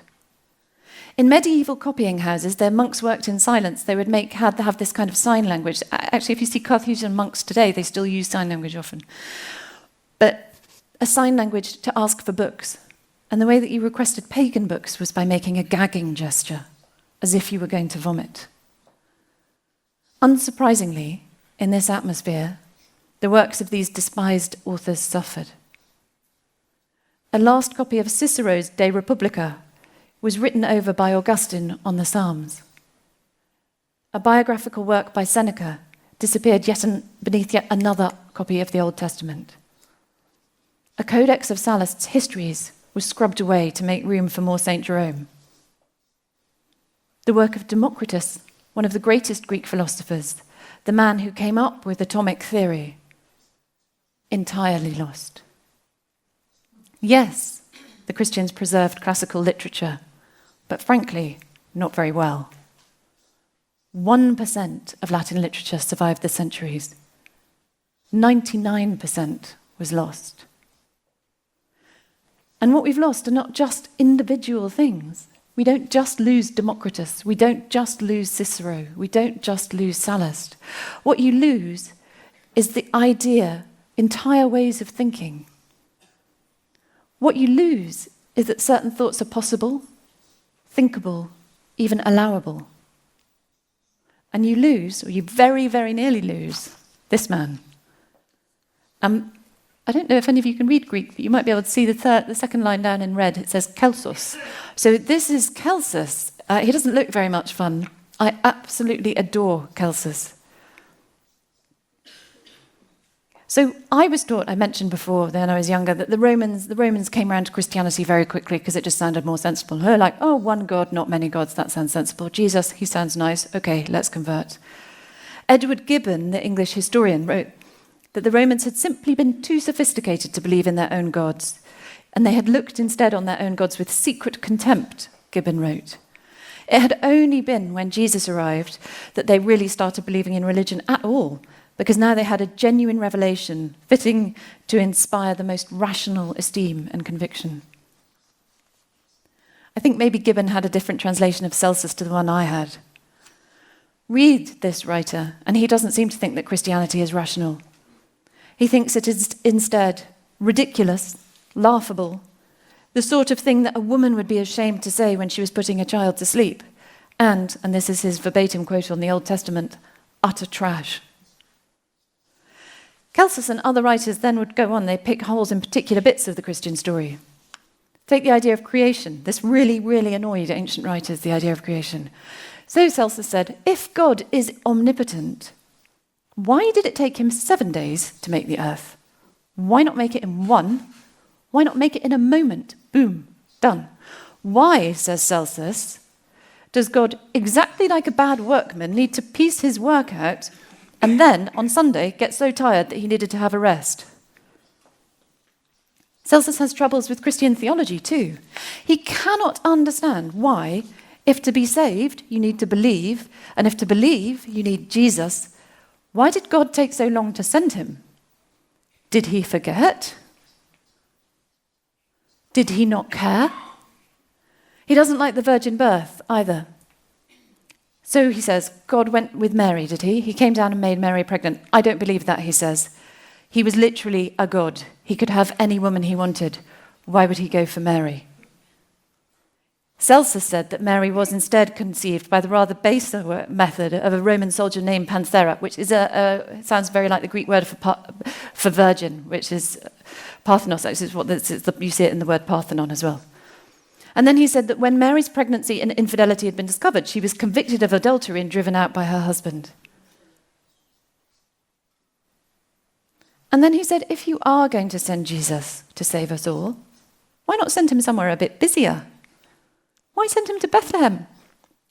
In medieval copying houses, their monks worked in silence. They would have this kind of sign language. Actually, if you see Carthusian monks today, they still use sign language often. But a sign language to ask for books. And the way that you requested pagan books was by making a gagging gesture, as if you were going to vomit. Unsurprisingly, in this atmosphere, the works of these despised authors suffered. A last copy of Cicero's De Republica was written over by Augustine on the Psalms. A biographical work by Seneca disappeared beneath yet another copy of the Old Testament. A codex of Sallust's histories was scrubbed away to make room for more St. Jerome. The work of Democritus, one of the greatest Greek philosophers, the man who came up with atomic theory, entirely lost. Yes, the Christians preserved classical literature, but frankly, not very well. 1% of Latin literature survived the centuries. 99% was lost. And what we've lost are not just individual things. We don't just lose Democritus. We don't just lose Cicero. We don't just lose Sallust. What you lose is the idea, entire ways of thinking. What you lose is that certain thoughts are possible, thinkable, even allowable. And you lose, or you very, very nearly lose, this man. I don't know if any of you can read Greek, but you might be able to see the second line down in red. It says Kelsos. So this is Celsus. He doesn't look very much fun. I absolutely adore Celsus. So I was taught, I mentioned before when I was younger, that the Romans came around to Christianity very quickly because it just sounded more sensible. They're like, oh, one God, not many gods, that sounds sensible. Jesus, he sounds nice. Okay, let's convert. Edward Gibbon, the English historian, wrote that the Romans had simply been too sophisticated to believe in their own gods, and they had looked instead on their own gods with secret contempt, Gibbon wrote. It had only been when Jesus arrived that they really started believing in religion at all, because now they had a genuine revelation fitting to inspire the most rational esteem and conviction. I think maybe Gibbon had a different translation of Celsus to the one I had. Read this writer, and he doesn't seem to think that Christianity is rational. He thinks it is instead ridiculous, laughable, the sort of thing that a woman would be ashamed to say when she was putting a child to sleep, and this is his verbatim quote on the Old Testament, utter trash. Celsus and other writers then would go on, they pick holes in particular bits of the Christian story. Take the idea of creation. This really, really annoyed ancient writers, the idea of creation. So Celsus said, if God is omnipotent, Why did it take him 7 days to make the earth? Why not make it in one? Why not make it in a moment? Boom, done. Why, says Celsus, does God, exactly like a bad workman, need to piece his work out and then, on Sunday, get so tired that he needed to have a rest? Celsus has troubles with Christian theology too. He cannot understand why, if to be saved, you need to believe, and if to believe, you need Jesus, why did God take so long to send him? Did he forget? Did he not care? He doesn't like the virgin birth either. So he says, God went with Mary, did he? He came down and made Mary pregnant. I don't believe that, he says. He was literally a god. He could have any woman he wanted. Why would he go for Mary? Celsus said that Mary was instead conceived by the rather baser method of a Roman soldier named Panthera, which is sounds very like the Greek word for virgin, which is Parthenos. You see it in the word Parthenon as well. And then he said that when Mary's pregnancy and infidelity had been discovered, she was convicted of adultery and driven out by her husband. And then he said, if you are going to send Jesus to save us all, why not send him somewhere a bit busier? Why send him to Bethlehem?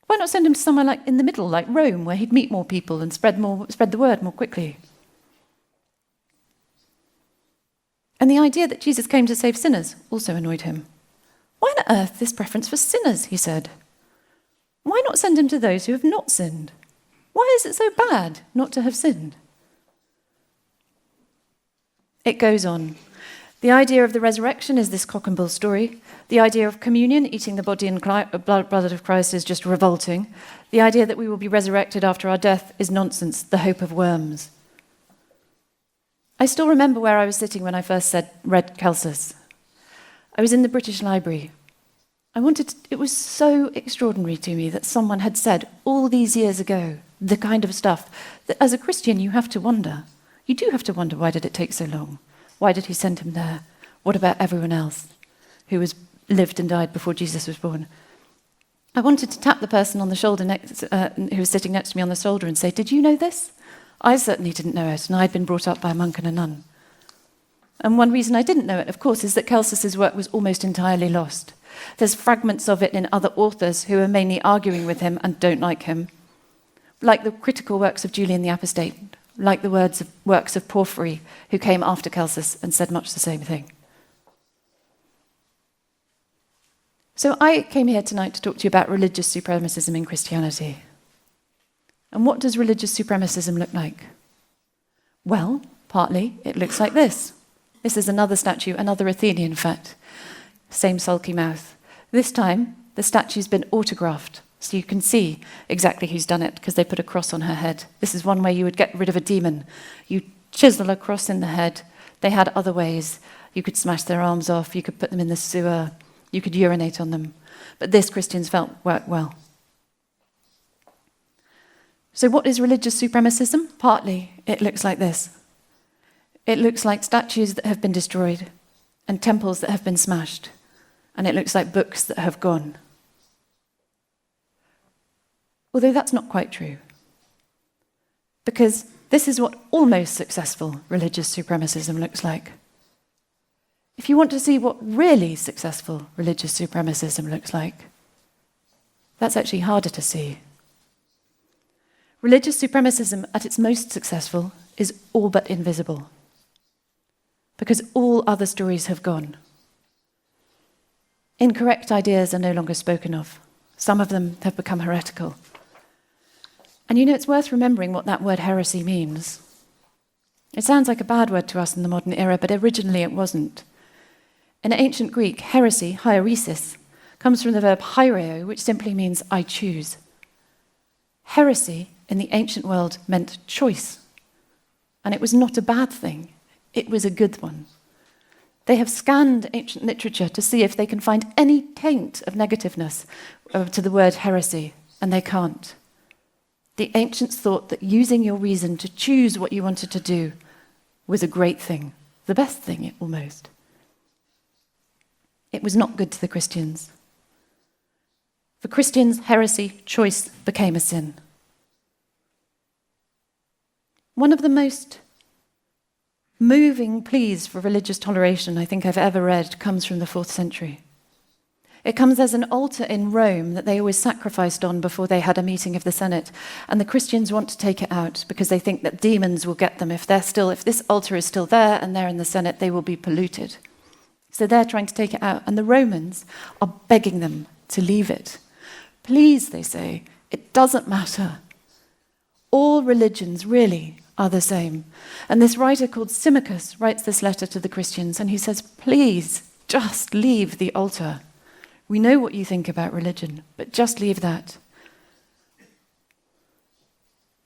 Why not send him to somewhere like in the middle, like Rome, where he'd meet more people and spread the word more quickly? And the idea that Jesus came to save sinners also annoyed him. Why on earth this preference for sinners, he said. Why not send him to those who have not sinned? Why is it so bad not to have sinned? It goes on. The idea of the resurrection is this cock and bull story. The idea of communion, eating the body and blood of Christ, is just revolting. The idea that we will be resurrected after our death is nonsense, the hope of worms. I still remember where I was sitting when I first read Celsus. I was in the British Library. It was so extraordinary to me that someone had said all these years ago the kind of stuff that as a Christian you have to wonder. You do have to wonder, why did it take so long? Why did he send him there? What about everyone else who lived and died before Jesus was born? I wanted to tap the person on the shoulder who was sitting next to me on the shoulder and say, did you know this? I certainly didn't know it, and I'd been brought up by a monk and a nun. And one reason I didn't know it, of course, is that Celsus's work was almost entirely lost. There's fragments of it in other authors who are mainly arguing with him and don't like him, like the critical works of Julian the Apostate, like the works of Porphyry, who came after Celsus and said much the same thing. So I came here tonight to talk to you about religious supremacism in Christianity. And what does religious supremacism look like? Well, partly it looks like this. This is another statue, another Athenian, in fact. Same sulky mouth. This time, the statue's been autographed, so you can see exactly who's done it, because they put a cross on her head. This is one way you would get rid of a demon. You chisel a cross in the head. They had other ways. You could smash their arms off. You could put them in the sewer. You could urinate on them. But this, Christians felt, worked well. So what is religious supremacism? Partly, it looks like this. It looks like statues that have been destroyed and temples that have been smashed. And it looks like books that have gone. Although that's not quite true. Because this is what almost successful religious supremacism looks like. If you want to see what really successful religious supremacism looks like, that's actually harder to see. Religious supremacism at its most successful is all but invisible, because all other stories have gone. Incorrect ideas are no longer spoken of. Some of them have become heretical. And it's worth remembering what that word heresy means. It sounds like a bad word to us in the modern era, but originally it wasn't. In ancient Greek, heresy, hieresis, comes from the verb hiereo, which simply means I choose. Heresy in the ancient world meant choice. And it was not a bad thing. It was a good one. They have scanned ancient literature to see if they can find any taint of negativeness to the word heresy, and they can't. The ancients thought that using your reason to choose what you wanted to do was a great thing, the best thing almost. It was not good to the Christians. For Christians, heresy, choice, became a sin. One of the most moving pleas for religious toleration I think I've ever read comes from the 4th century. It comes as an altar in Rome that they always sacrificed on before they had a meeting of the Senate. And the Christians want to take it out because they think that demons will get them. If this altar is still there and they're in the Senate, they will be polluted. So they're trying to take it out. And the Romans are begging them to leave it. Please, they say, it doesn't matter. All religions really are the same. And this writer called Symmachus writes this letter to the Christians and he says, please, just leave the altar. We know what you think about religion, but just leave that.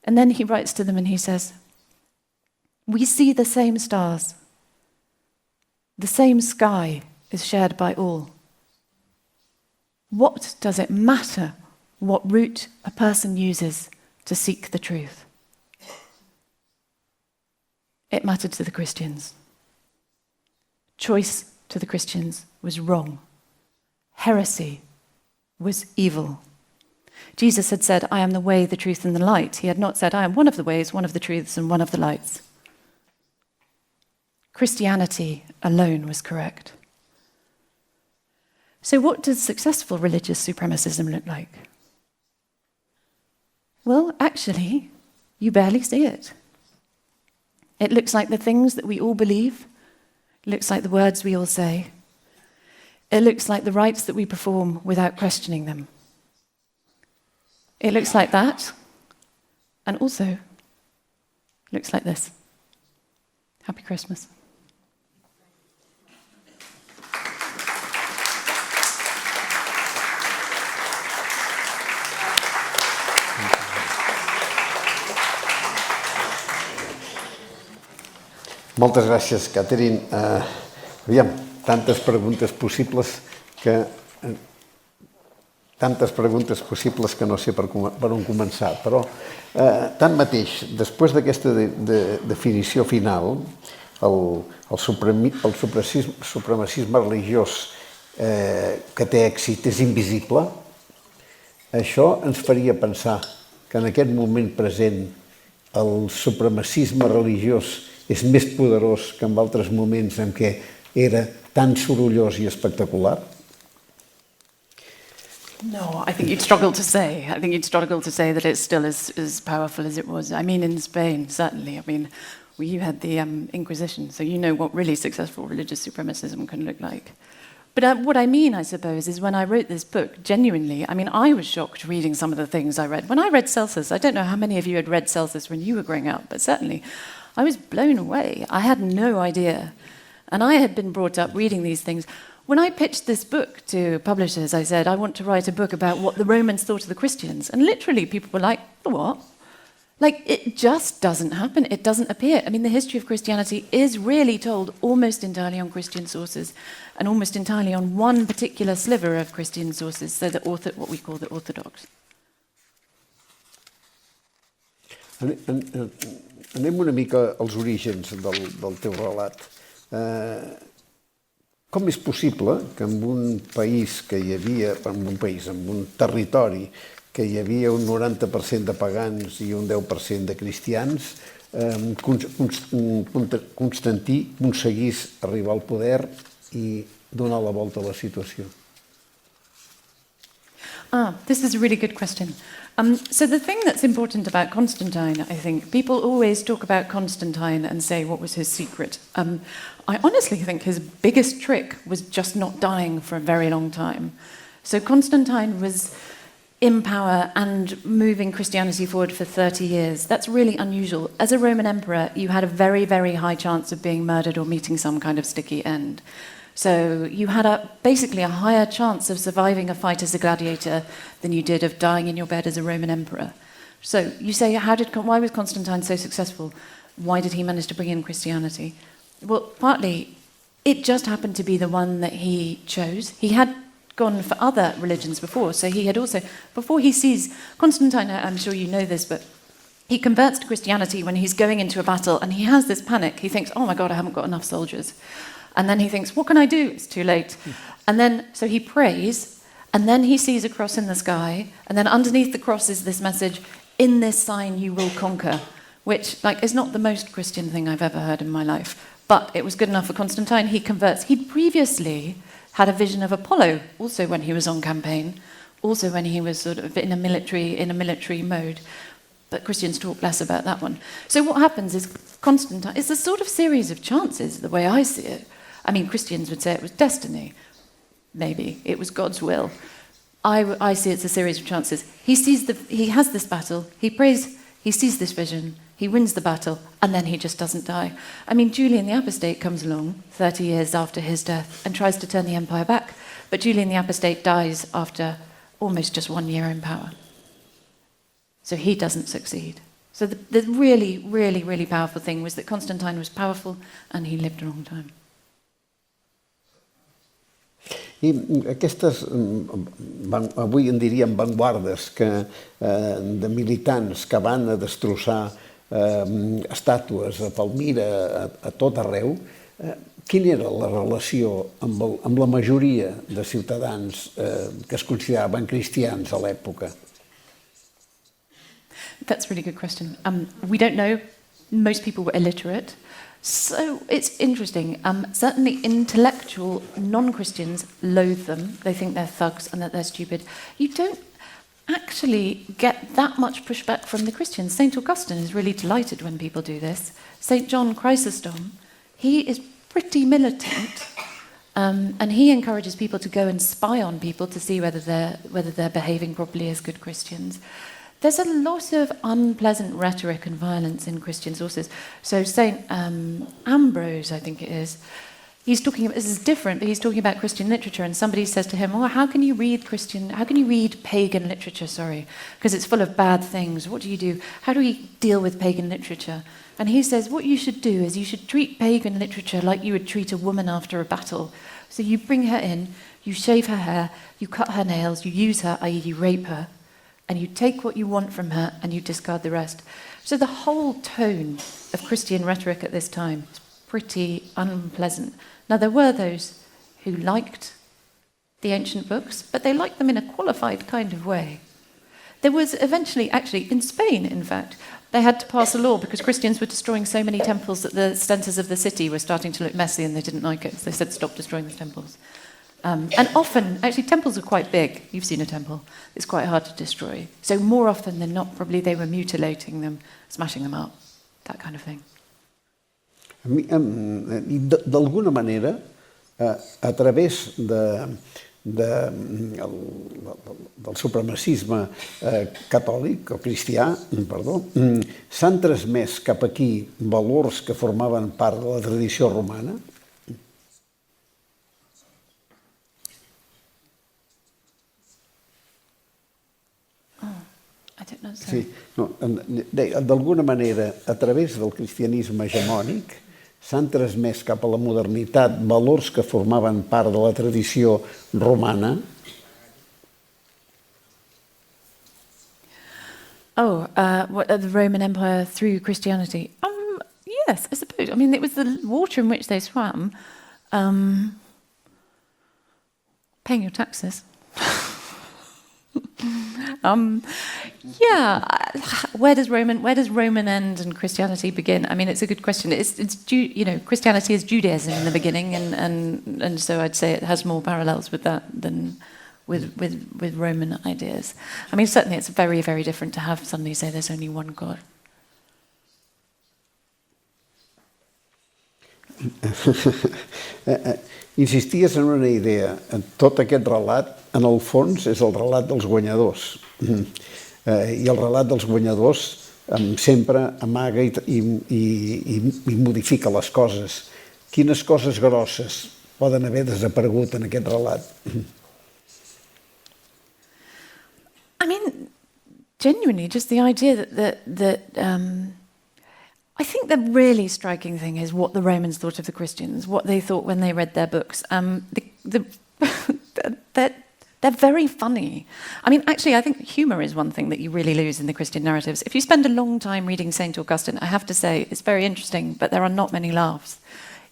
And then he writes to them and he says, we see the same stars. The same sky is shared by all. What does it matter what route a person uses to seek the truth? It mattered to the Christians. Choice to the Christians was wrong. Heresy was evil. Jesus had said, I am the way, the truth, and the light. He had not said, I am one of the ways, one of the truths, and one of the lights. Christianity alone was correct. So what does successful religious supremacism look like? Well, actually, you barely see it. It looks like the things that we all believe. It looks like the words we all say. It looks like the rites that we perform without questioning them. It looks like that, and also looks like this. Happy Christmas. Moltes gràcies, Catherine. Aviam, tantes preguntes possibles que no sé per on començar, però tanmateix, després d'aquesta definició final, el supremacisme religiós que té èxit és invisible, això ens faria pensar que en aquest moment present el supremacisme religiós és més poderós que en altres moments en què era tan sorollós i espectacular? No, I think you'd struggle to say. I think you'd struggle to say that it's still as powerful as it was. I mean, in Spain, certainly. I mean, you had the Inquisition, so you know what really successful religious supremacism can look like. But what I mean, I suppose, is when I wrote this book, genuinely, I mean, I was shocked reading some of the things I read. When I read Celsus, I don't know how many of you had read Celsus when you were growing up, but certainly I was blown away. I had no idea. And I had been brought up reading these things. When I pitched this book to publishers, I said, I want to write a book about what the Romans thought of the Christians. And literally people were like, what? Like, it just doesn't happen. It doesn't appear. I mean, the history of Christianity is really told almost entirely on Christian sources and almost entirely on one particular sliver of Christian sources, so what we call the Orthodox. Anem una mica als orígens del teu relat. Com és possible que en un país que hi havia, en un territori que hi havia un 90% de pagans i un 10% de cristians, Constantí aconseguís arribar al poder i donar la volta a la situació? This is a really good question. So the thing that's important about Constantine, I think, people always talk about Constantine and say, what was his secret? I honestly think his biggest trick was just not dying for a very long time. So Constantine was in power and moving Christianity forward for 30 years. That's really unusual. As a Roman emperor, you had a very, very high chance of being murdered or meeting some kind of sticky end. So you had basically a higher chance of surviving a fight as a gladiator than you did of dying in your bed as a Roman emperor. So you say, why was Constantine so successful? Why did he manage to bring in Christianity? Well, partly, it just happened to be the one that he chose. He had gone for other religions before, so he had also, before he sees, Constantine, I'm sure you know this, but he converts to Christianity when he's going into a battle, and he has this panic. He thinks, oh my God, I haven't got enough soldiers. And then he thinks, what can I do? It's too late. And then, so he prays, and then he sees a cross in the sky, and then underneath the cross is this message, in this sign you will conquer. which is not the most Christian thing I've ever heard in my life, but it was good enough for Constantine. He converts. He'd previously had a vision of Apollo, also when he was on campaign, also when he was sort of in a military mode. But Christians talk less about that one. So what happens is Constantine, it's a sort of series of chances, the way I see it. I mean, Christians would say it was destiny. Maybe. It was God's will. I see it's a series of chances. He has this battle, he prays, he sees this vision, he wins the battle, and then he just doesn't die. I mean, Julian the Apostate comes along 30 years after his death and tries to turn the empire back. But Julian the Apostate dies after almost just 1 year in power. So he doesn't succeed. So the really, really, really powerful thing was that Constantine was powerful and he lived a long time. I aquestes, avui en diríem vanguardes, de militants que van a destrossar estàtues a Palmira, a tot arreu, quina era la relació amb la majoria de ciutadans que es consideraven cristians a l'època? That's a really good question. We don't know. Most people were illiterate. So it's interesting. Certainly intellectual non-Christians loathe them. They think they're thugs and that they're stupid. You don't actually get that much pushback from the Christians. St. Augustine is really delighted when people do this. St. John Chrysostom, he is pretty militant, and he encourages people to go and spy on people to see whether they're behaving properly as good Christians. There's a lot of unpleasant rhetoric and violence in Christian sources. So St. Ambrose, I think it is, he's talking about, this is different, but he's talking about Christian literature, and somebody says to him, how can you read pagan literature, because it's full of bad things. What do you do? How do we deal with pagan literature? And he says, what you should do is you should treat pagan literature like you would treat a woman after a battle. So you bring her in, you shave her hair, you cut her nails, you use her, i.e. you rape her, and you take what you want from her and you discard the rest. So the whole tone of Christian rhetoric at this time is pretty unpleasant. Now, there were those who liked the ancient books, but they liked them in a qualified kind of way. There was eventually, actually, in Spain, in fact, they had to pass a law because Christians were destroying so many temples that the centres of the city were starting to look messy and they didn't like it. So they said, stop destroying the temples. And often, actually, temples are quite big. You've seen a temple. It's quite hard to destroy. So more often than not, probably they were mutilating them, smashing them up, that kind of thing. D'alguna manera, a través del supremacisme catòlic, o cristià, perdó, s'han transmès cap aquí valors que formaven part de la tradició romana. Sí, no, d'alguna manera, a través del cristianisme hegemònic, s'han transmès cap a la modernitat valors que formaven part de la tradició romana. The Roman Empire through Christianity? Yes, I suppose. I mean, it was the water in which they swam. Paying your taxes. Where does Roman end and Christianity begin? I mean, it's a good question. Christianity is Judaism in the beginning, and so I'd say it has more parallels with that than with Roman ideas. I mean, certainly it's very, very different to have suddenly say there's only one God. Insisties en una idea. Tot aquest relat, en el fons, és el relat dels guanyadors. I el relat dels guanyadors sempre amaga i modifica les coses. Quines coses grosses poden haver desaparegut en aquest relat? I mean, genuinely, just the idea that I think the really striking thing is what the Romans thought of the Christians, what they thought when they read their books. They're very funny. I mean, actually, I think humour is one thing that you really lose in the Christian narratives. If you spend a long time reading St. Augustine, I have to say, it's very interesting, but there are not many laughs.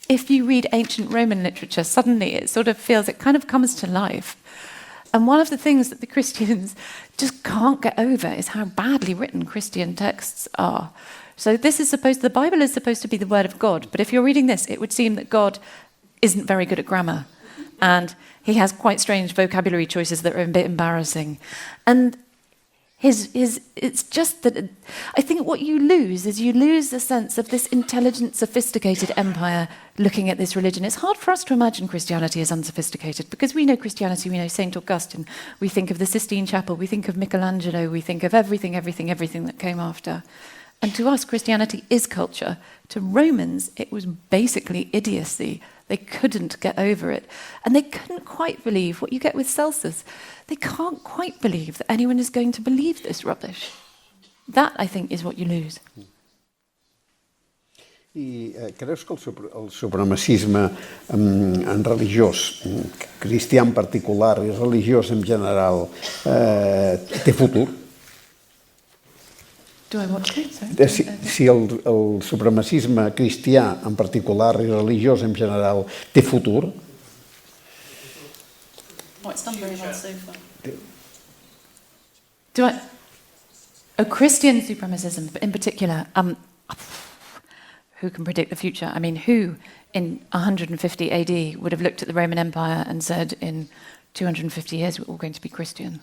If you read ancient Roman literature, suddenly it sort of feels, it kind of comes to life. And one of the things that the Christians just can't get over is how badly written Christian texts are. So the Bible is supposed to be the word of God, but if you're reading this, it would seem that God isn't very good at grammar, and he has quite strange vocabulary choices that are a bit embarrassing. And it's just that I think what you lose is you lose the sense of this intelligent, sophisticated empire looking at this religion. It's hard for us to imagine Christianity as unsophisticated because we know Christianity, we know St. Augustine, we think of the Sistine Chapel, we think of Michelangelo, we think of everything that came after. And to us, Christianity is culture. To Romans, it was basically idiocy. They couldn't get over it. And they couldn't quite believe what you get with Celsus. They can't quite believe that anyone is going to believe this rubbish. That, I think, is what you lose. I creus que el supremacisme religiós, cristià en particular i religiós en general, té futur? Do I want to? Si el supremacisme cristià en particular i religiós en general té futur? Oh, it's done very well so far. Christian supremacism in particular, who can predict the future? I mean, who in 150 AD would have looked at the Roman Empire and said in 250 years we're all going to be Christian?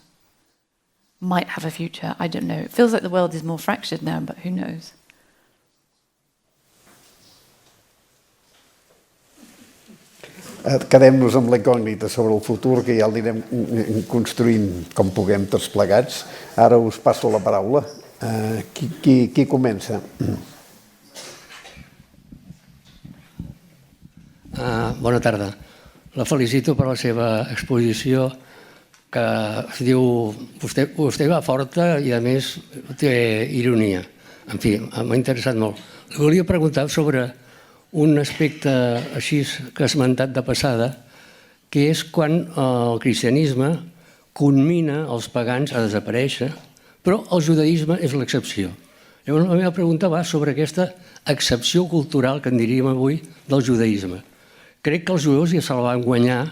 Might have a future, I don't know. It feels like the world is more fractured now, but who knows? Quedem-nos amb la incògnita sobre el futur, que ja el anirem construint com puguem tots plegats. Ara us passo la paraula. Qui comença? Bona tarda. La felicito per la seva exposició, que es diu... Vostè va forta i, a més, té ironia. En fi, m'ha interessat molt. Li volia preguntar sobre un aspecte així que ha esmentat de passada, que és quan el cristianisme conmina els pagans a desaparèixer, però el judaïsme és l'excepció. Llavors, la meva pregunta va sobre aquesta excepció cultural, que en diríem avui, del judaïsme. Crec que els jueus ja se'l van guanyar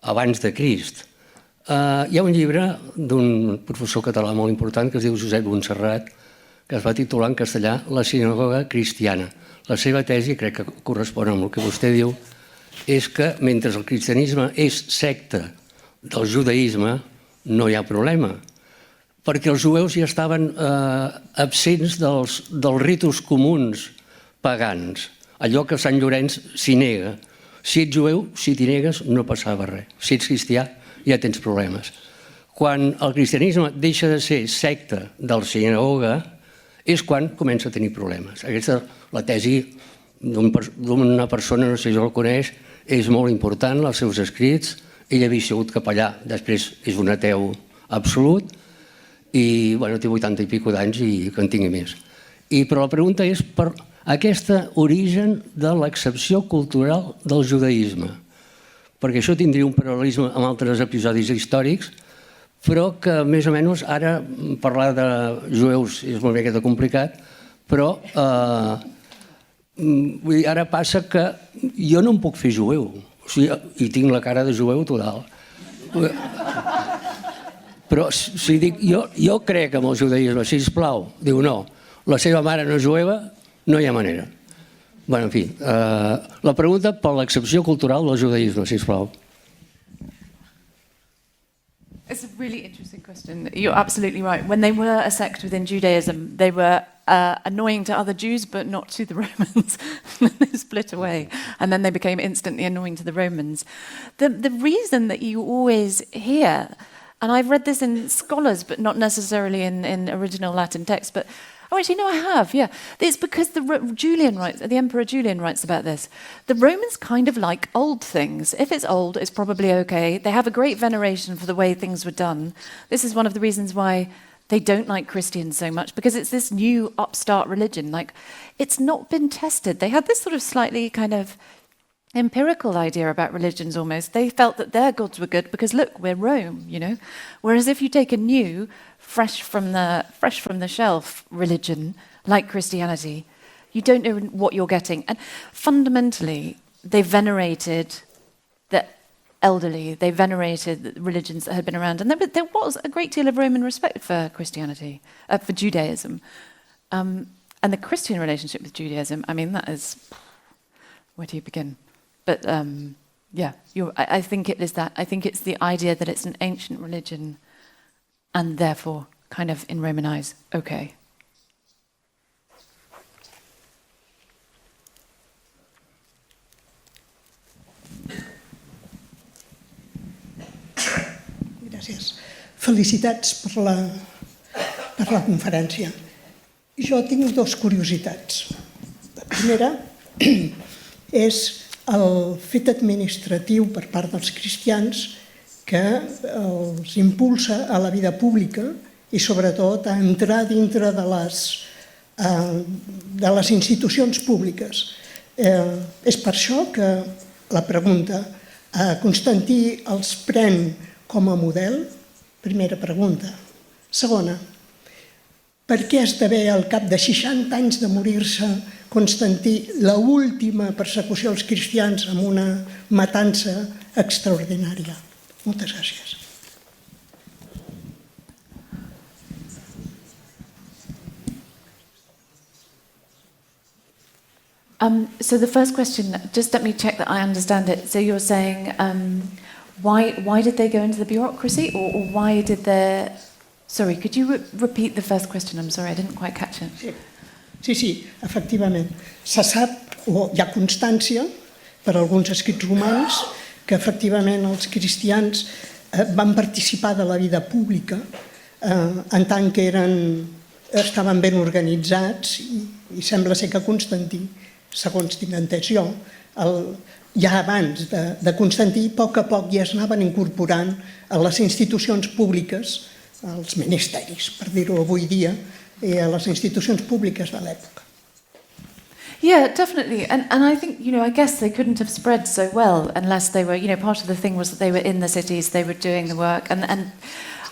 abans de Crist. Hi ha un llibre d'un professor català molt important que es diu Josep Montserrat, que es va titular en castellà La sinagoga cristiana. La seva tesi, crec que correspon amb el que vostè diu, és que mentre el cristianisme és secta del judaïsme, no hi ha problema, perquè els jueus ja estaven absents dels ritus comuns pagans, allò que Sant Llorenç s'hi nega. Si ets jueu, si t'hi negues, no passava res. Si ets cristià, ja tens problemes. Quan el cristianisme deixa de ser secta del sinagoga, és quan comença a tenir problemes. Aquesta, la tesi d'una persona, no sé si el coneix, és molt important, els seus escrits. Ell havia sigut capellà, després és un ateu absolut, i té 80 i pico d'anys i que en tingui més. Però la pregunta és per aquest origen de l'excepció cultural del judaïsme, perquè això tindria un paral·lelisme amb altres episodis històrics, però que més o menys ara parlar de jueus és una miqueta complicat, però ara passa que jo no em puc fer jueu, i tinc la cara de jueu total. Però si dic, jo crec en el judaïsme, sisplau, diu no, la seva mare no és jueva, no hi ha manera. En fi, la pregunta per l'excepció cultural del judaïsme, sisplau. It's a really interesting question. You're absolutely right. When they were a sect within Judaism, they were annoying to other Jews, but not to the Romans. They split away, and then they became instantly annoying to the Romans. The reason that you always hear, and I've read this in scholars, but not necessarily in original Latin text, but actually, no, I have, yeah. It's because the Emperor Julian writes about this. The Romans kind of like old things. If it's old, it's probably okay. They have a great veneration for the way things were done. This is one of the reasons why they don't like Christians so much, because it's this new upstart religion. Like, it's not been tested. They had this sort of slightly kind of empirical idea about religions almost. They felt that their gods were good because, look, we're Rome, you know? Whereas if you take a new, fresh from the shelf religion, like Christianity, you don't know what you're getting. And fundamentally, they venerated the elderly, they venerated the religions that had been around. And there was a great deal of Roman respect for Christianity, for Judaism. And the Christian relationship with Judaism, I mean, that is, where do you begin? But yeah, I think it is that. I think it's the idea that it's an ancient religion and therefore kind of in Roman eyes, okay. Gràcies. Felicitats per la conferència. Jo tinc dues curiositats. La primera és el fet administratiu per part dels cristians que els impulsa a la vida pública i sobretot a entrar dintre de les institucions públiques. És per això que la pregunta, Constantí els pren com a model? Primera pregunta. Segona, per què esdevé al cap de 60 anys de morir-se Constantí l'última persecució als cristians amb una matança extraordinària? Moltes gràcies. So the first question, just let me check that I understand it. So you're saying, why did they go into the bureaucracy, or why did they... Sorry, could you repeat the first question? I'm sorry, I didn't quite catch it. Sí, efectivament. Se sap, o hi ha constància, per alguns escrits romans, que efectivament els cristians van participar de la vida pública en tant que estaven ben organitzats i sembla ser que Constantí, segons tinc entès jo, ja abans de Constantí, a poc ja es anaven incorporant a les institucions públiques, als ministeris, per dir-ho avui dia, i a les institucions públiques de l'època. Yeah, definitely. And I think, I guess they couldn't have spread so well unless they were, part of the thing was that they were in the cities, they were doing the work. And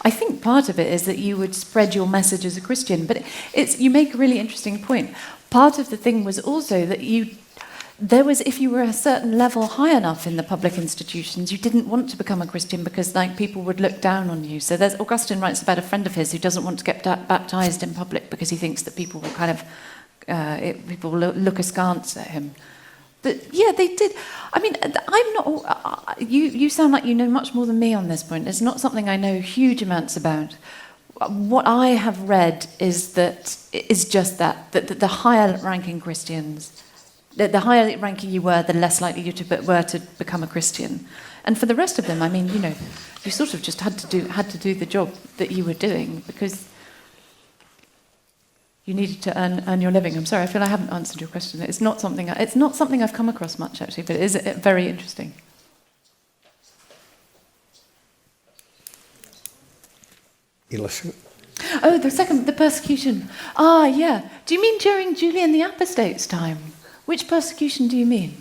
I think part of it is that you would spread your message as a Christian. But you make a really interesting point. Part of the thing was also that if you were a certain level high enough in the public institutions, you didn't want to become a Christian because people would look down on you. So Augustine writes about a friend of his who doesn't want to get baptized in public because he thinks that people will people look askance at him. But yeah, they did. I mean, I'm not... You sound like you know much more than me on this point. It's not something I know huge amounts about. What I have read is just that the higher ranking Christians... The higher ranking you were, the less likely you were to become a Christian. And for the rest of them, I mean, you sort of just had to do the job that you were doing because you needed to earn your living. I'm sorry, I feel I haven't answered your question. It's not something I've come across much actually, but it is very interesting. Oh, the persecution. Ah, yeah. Do you mean during Julian the Apostate's time? Which persecution do you mean?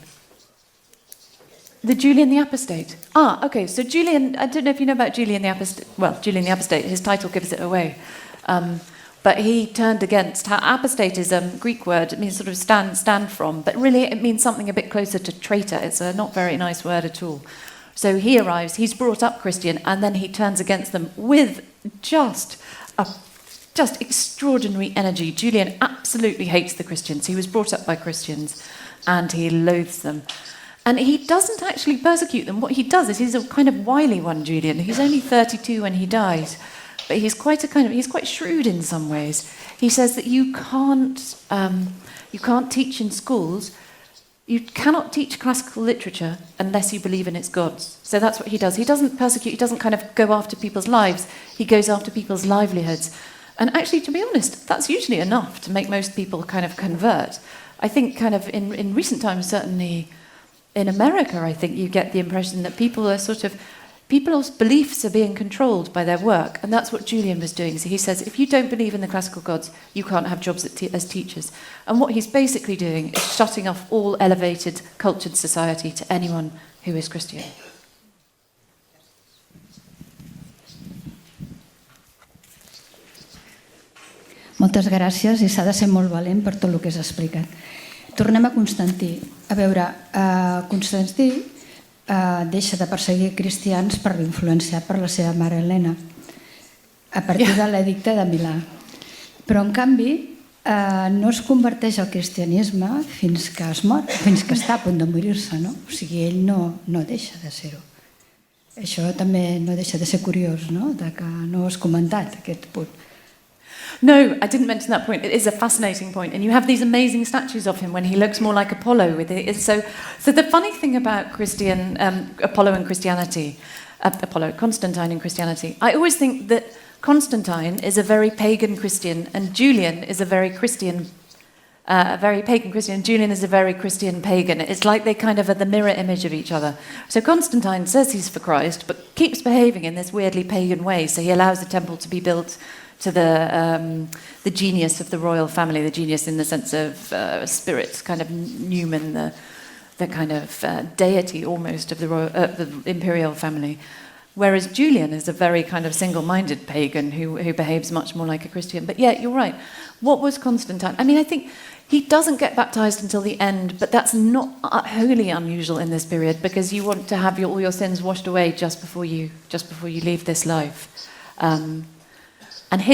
The Julian the Apostate. Ah, okay. So Julian, I don't know if you know about Julian the Apostate. Well, Julian the Apostate, his title gives it away. But he turned against... Apostate is a Greek word. It means sort of stand from. But really it means something a bit closer to traitor. It's a not very nice word at all. So he arrives, he's brought up Christian, and then he turns against them with just extraordinary energy. Julian absolutely hates the Christians. He was brought up by Christians and he loathes them. And he doesn't actually persecute them. What he does is he's a kind of wily one, Julian. He's only 32 when he dies, but he's quite shrewd in some ways. He says that you can't teach in schools. You cannot teach classical literature unless you believe in its gods. So that's what he does. He doesn't persecute. He doesn't kind of go after people's lives. He goes after people's livelihoods. And actually, to be honest, that's usually enough to make most people kind of convert. I think kind of in recent times, certainly in America, I think you get the impression that people's beliefs are being controlled by their work. And that's what Julian was doing. So he says, if you don't believe in the classical gods, you can't have jobs as teachers. And what he's basically doing is shutting off all elevated, cultured society to anyone who is Christian. Moltes gràcies i s'ha de ser molt valent per tot el que has explicat. Tornem a Constantí. A veure, Constantí deixa de perseguir cristians per influenciar per la seva mare Helena a partir de l'edicte de Milà. Però, en canvi, no es converteix al cristianisme fins que es mor, fins que està a punt de morir-se, no? O sigui, ell no deixa de ser-ho. Això també no deixa de ser curiós, no? De que no has comentat aquest punt. No, I didn't mention that point. It is a fascinating point. And you have these amazing statues of him when he looks more like Apollo. So the funny thing about Apollo and Christianity, Constantine and Christianity, I always think that Constantine is a very pagan Christian and Julian is a very pagan Christian, and Julian is a very Christian pagan. It's like they kind of are the mirror image of each other. So Constantine says he's for Christ, but keeps behaving in this weirdly pagan way. So he allows the temple to be built to the genius of the royal family, the genius in the sense of spirit, kind of Newman, the kind of deity almost of the imperial family. Whereas Julian is a very kind of single-minded pagan who behaves much more like a Christian. But yeah, you're right. What was Constantine? I mean, I think he doesn't get baptized until the end, but that's not wholly unusual in this period because you want to have all your sins washed away just before you leave this life. And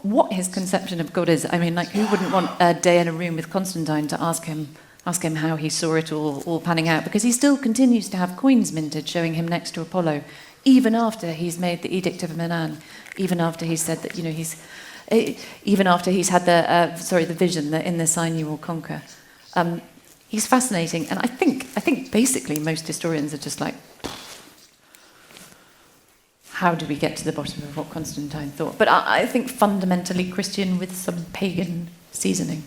what his conception of God is, I mean, like, who wouldn't want a day in a room with Constantine to ask him how he saw it all panning out? Because he still continues to have coins minted showing him next to Apollo, even after he's made the Edict of Milan, even after he's said that, even after he's had the vision that in the sign you will conquer. He's fascinating, and I think basically most historians are just like, how do we get to the bottom of what Constantine thought? But I think fundamentally Christian with some pagan seasoning.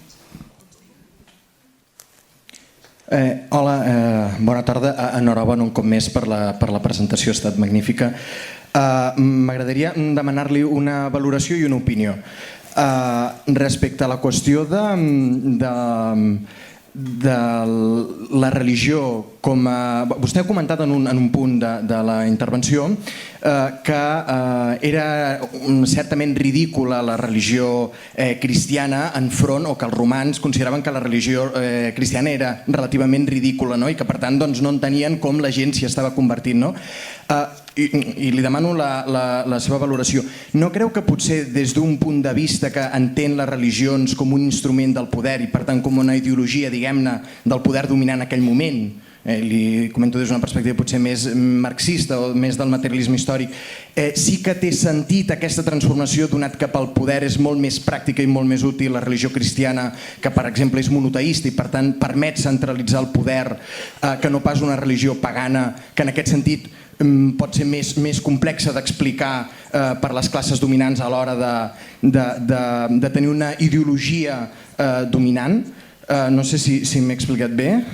Hola, bona tarda. Enhorabona un cop més per la presentació, ha estat magnífica. M'agradaria demanar-li una valoració i una opinió respecte a la qüestió de la religió com a... Vostè ha comentat en un punt de la intervenció que era certament ridícula la religió cristiana enfront, o que els romans consideraven que la religió cristiana era relativament ridícula, no? I que per tant no entenien com la gent s'hi estava convertint, no? I li demano la seva valoració. No creu que potser des d'un punt de vista que entén les religions com un instrument del poder i per tant com una ideologia, diguem-ne, del poder dominant en aquell moment, li comento des d'una perspectiva potser més marxista o més del materialisme històric, sí que té sentit aquesta transformació donat que pel poder és molt més pràctica i molt més útil la religió cristiana, que per exemple és monoteista i per tant permet centralitzar el poder, que no pas una religió pagana que en aquest sentit pot ser més complexa d'explicar per les classes dominants a l'hora de tenir una ideologia dominant. No sé si m'he explicat bé.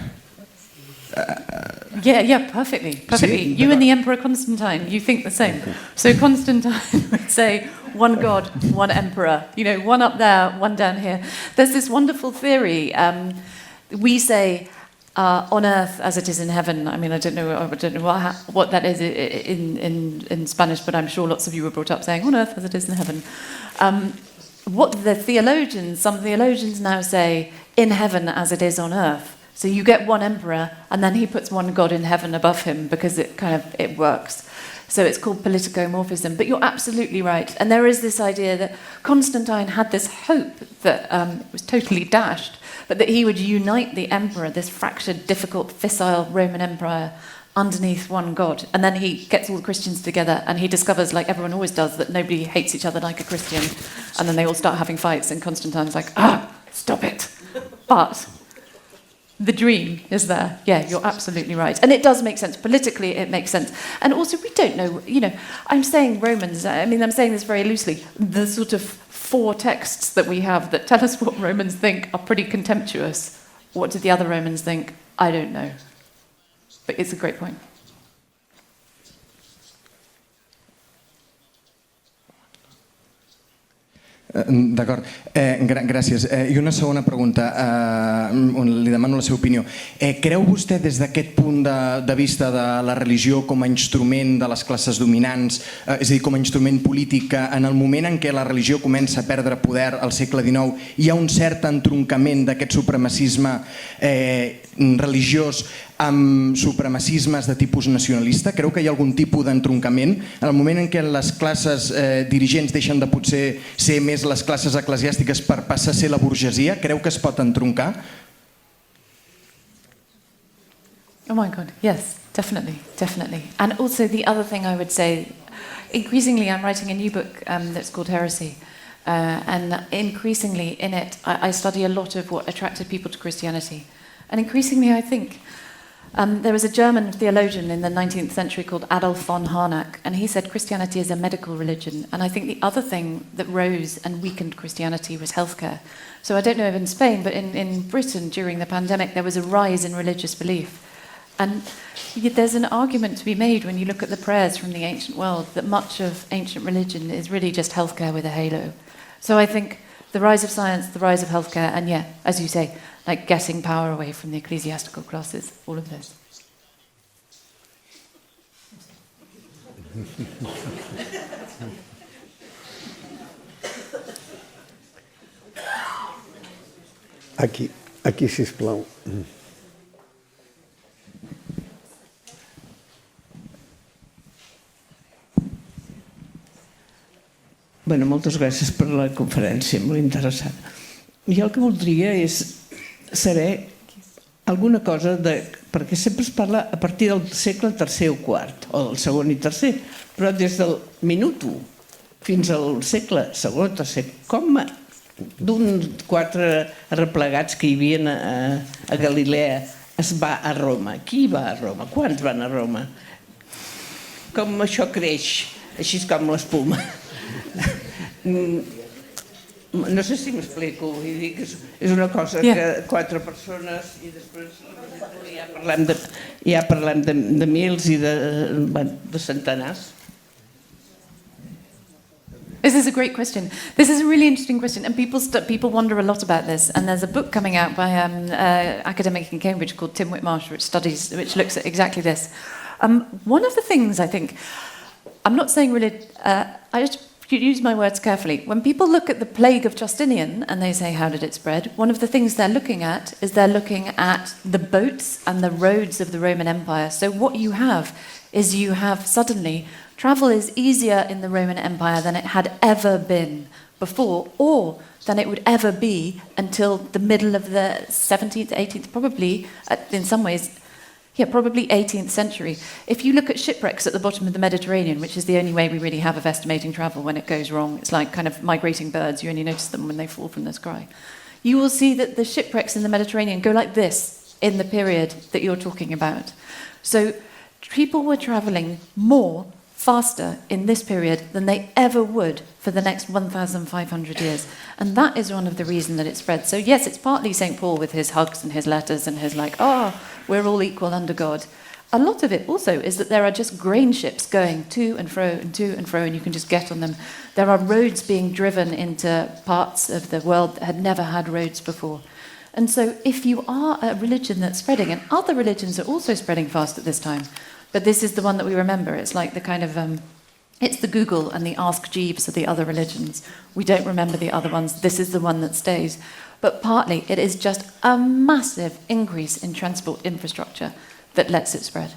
Yeah, perfectly. See, you and the Emperor Constantine, you think the same. So Constantine would say, one God, one emperor, one up there, one down here. There's this wonderful theory. We say, on earth as it is in heaven. I mean, I don't know what that is in Spanish, but I'm sure lots of you were brought up saying, on earth as it is in heaven. What some theologians now say, in heaven as it is on earth. So you get one emperor, and then he puts one god in heaven above him because it works. So it's called politicomorphism. But you're absolutely right. And there is this idea that Constantine had this hope that it was totally dashed, but that he would unite the emperor, this fractured, difficult, fissile Roman empire, underneath one god. And then he gets all the Christians together and he discovers, like everyone always does, that nobody hates each other like a Christian. And then they all start having fights and Constantine's like, stop it. But the dream is there. Yeah, you're absolutely right. And it does make sense. Politically, it makes sense. And also, we don't know, I'm saying Romans, I'm saying this very loosely, the sort of 4 texts that we have that tell us what Romans think are pretty contemptuous. What did the other Romans think? I don't know. But it's a great point. D'acord, gràcies. I una segona pregunta, on li demano la seva opinió. Creu vostè des d'aquest punt de vista de la religió com a instrument de les classes dominants, és a dir, com a instrument polític, que en el moment en què la religió comença a perdre poder al segle XIX hi ha un cert entroncament d'aquest supremacisme religiós amb supremacismes de tipus nacionalista? Creu que hi ha algun tipus d'entroncament? En el moment en què les classes dirigents deixen de potser ser més les classes eclesiàstiques per passar a ser la burgesia, creu que es pot entroncar? Oh my God, yes, definitely, definitely. And also the other thing I would say, increasingly I'm writing a new book that's called Heresy. And increasingly in it, I study a lot of what attracted people to Christianity. And increasingly I think, there was a German theologian in the 19th century called Adolf von Harnack, and he said Christianity is a medical religion. And I think the other thing that rose and weakened Christianity was healthcare. So I don't know if in Spain, but in Britain during the pandemic, there was a rise in religious belief. And there's an argument to be made when you look at the prayers from the ancient world that much of ancient religion is really just healthcare with a halo. So I think the rise of science, the rise of healthcare, and yeah, as you say, like getting power away from the ecclesiastical classes, all of those. Aquí sisplau. Bueno, moltes gràcies per la conferència, molt interessant. Jo el que voldria és saber alguna cosa perquè sempre es parla a partir del segle III o IV, o del segon i tercer, però des del minut 1 fins al segle segon o tercer, com d'uns 4 arreplegats que hi havia a Galilea es va a Roma? Qui va a Roma? Quants van a Roma? Com això creix, així com l'espuma? No sé si m'explico, vull dir que és una cosa que 4 persones i després ja parlem de mils i de centenars. This is a great question. This is a really interesting question, and people wonder a lot about this. And there's a book coming out by an academic in Cambridge called Tim Whitmarsh, which looks at exactly this. One of the things I think, I'm not saying really, I just use my words carefully. When people look at the plague of Justinian and they say, how did it spread? One of the things they're looking at is they're looking at the boats and the roads of the Roman Empire. So what you have is suddenly travel is easier in the Roman Empire than it had ever been before, or than it would ever be until the middle of the 17th, 18th, probably, in some ways, probably 18th century. If you look at shipwrecks at the bottom of the Mediterranean, which is the only way we really have of estimating travel when it goes wrong, it's like kind of migrating birds, you only notice them when they fall from the sky. You will see that the shipwrecks in the Mediterranean go like this in the period that you're talking about. So people were traveling more, faster in this period than they ever would for the next 1,500 years. And that is one of the reasons that it spread. So yes, it's partly St. Paul with his hugs and his letters and his we're all equal under God. A lot of it also is that there are just grain ships going to and fro and to and fro, and you can just get on them. There are roads being driven into parts of the world that had never had roads before. And so if you are a religion that's spreading, and other religions are also spreading fast at this time, but this is the one that we remember. It's like the kind of, it's the Google and the Ask Jeeves of the other religions. We don't remember the other ones. This is the one that stays. But partly it is just a massive increase in transport infrastructure that lets it spread.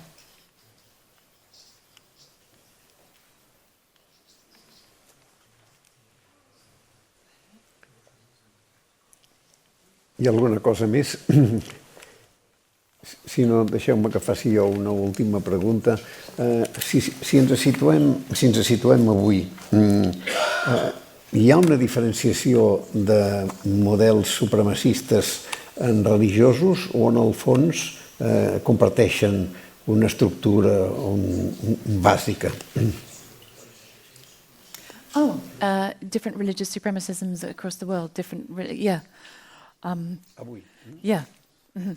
Hi ha alguna cosa més? Si no, deixeu-me que faci jo una última pregunta. Si ens situem avui, hi ha una diferenciació de models supremacistes en religiosos o en el fons comparteixen una estructura bàsica? Different religious supremacisms across the world, Avui? Yeah. Mm-hmm.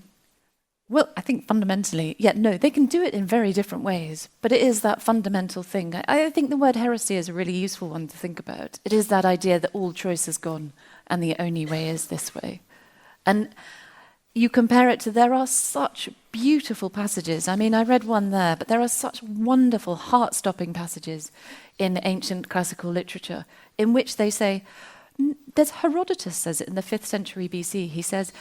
Well, I think fundamentally, they can do it in very different ways, but it is that fundamental thing. I think the word heresy is a really useful one to think about. It is that idea that all choice is gone and the only way is this way. And you compare it to, there are such beautiful passages. I mean, I read one there, but there are such wonderful, heart-stopping passages in ancient classical literature in which they say, there's Herodotus says it in the 5th century BC. He says,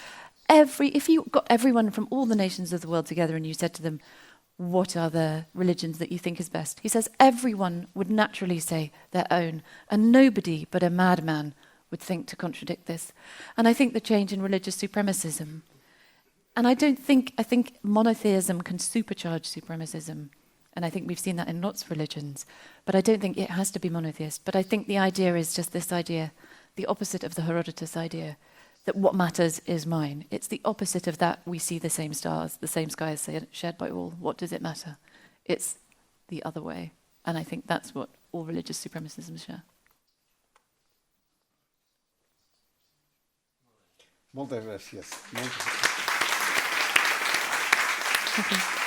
if you got everyone from all the nations of the world together and you said to them, what are the religions that you think is best? He says everyone would naturally say their own, and nobody but a madman would think to contradict this. And I think the change in religious supremacism, and I think monotheism can supercharge supremacism, and I think we've seen that in lots of religions, but I don't think it has to be monotheist. But I think the idea is just this idea, the opposite of the Herodotus idea, that what matters is mine. It's the opposite of that we see the same stars, the same sky is shared by all. What does it matter? It's the other way. And I think that's what all religious supremacisms share. Moltes gràcies. Okay.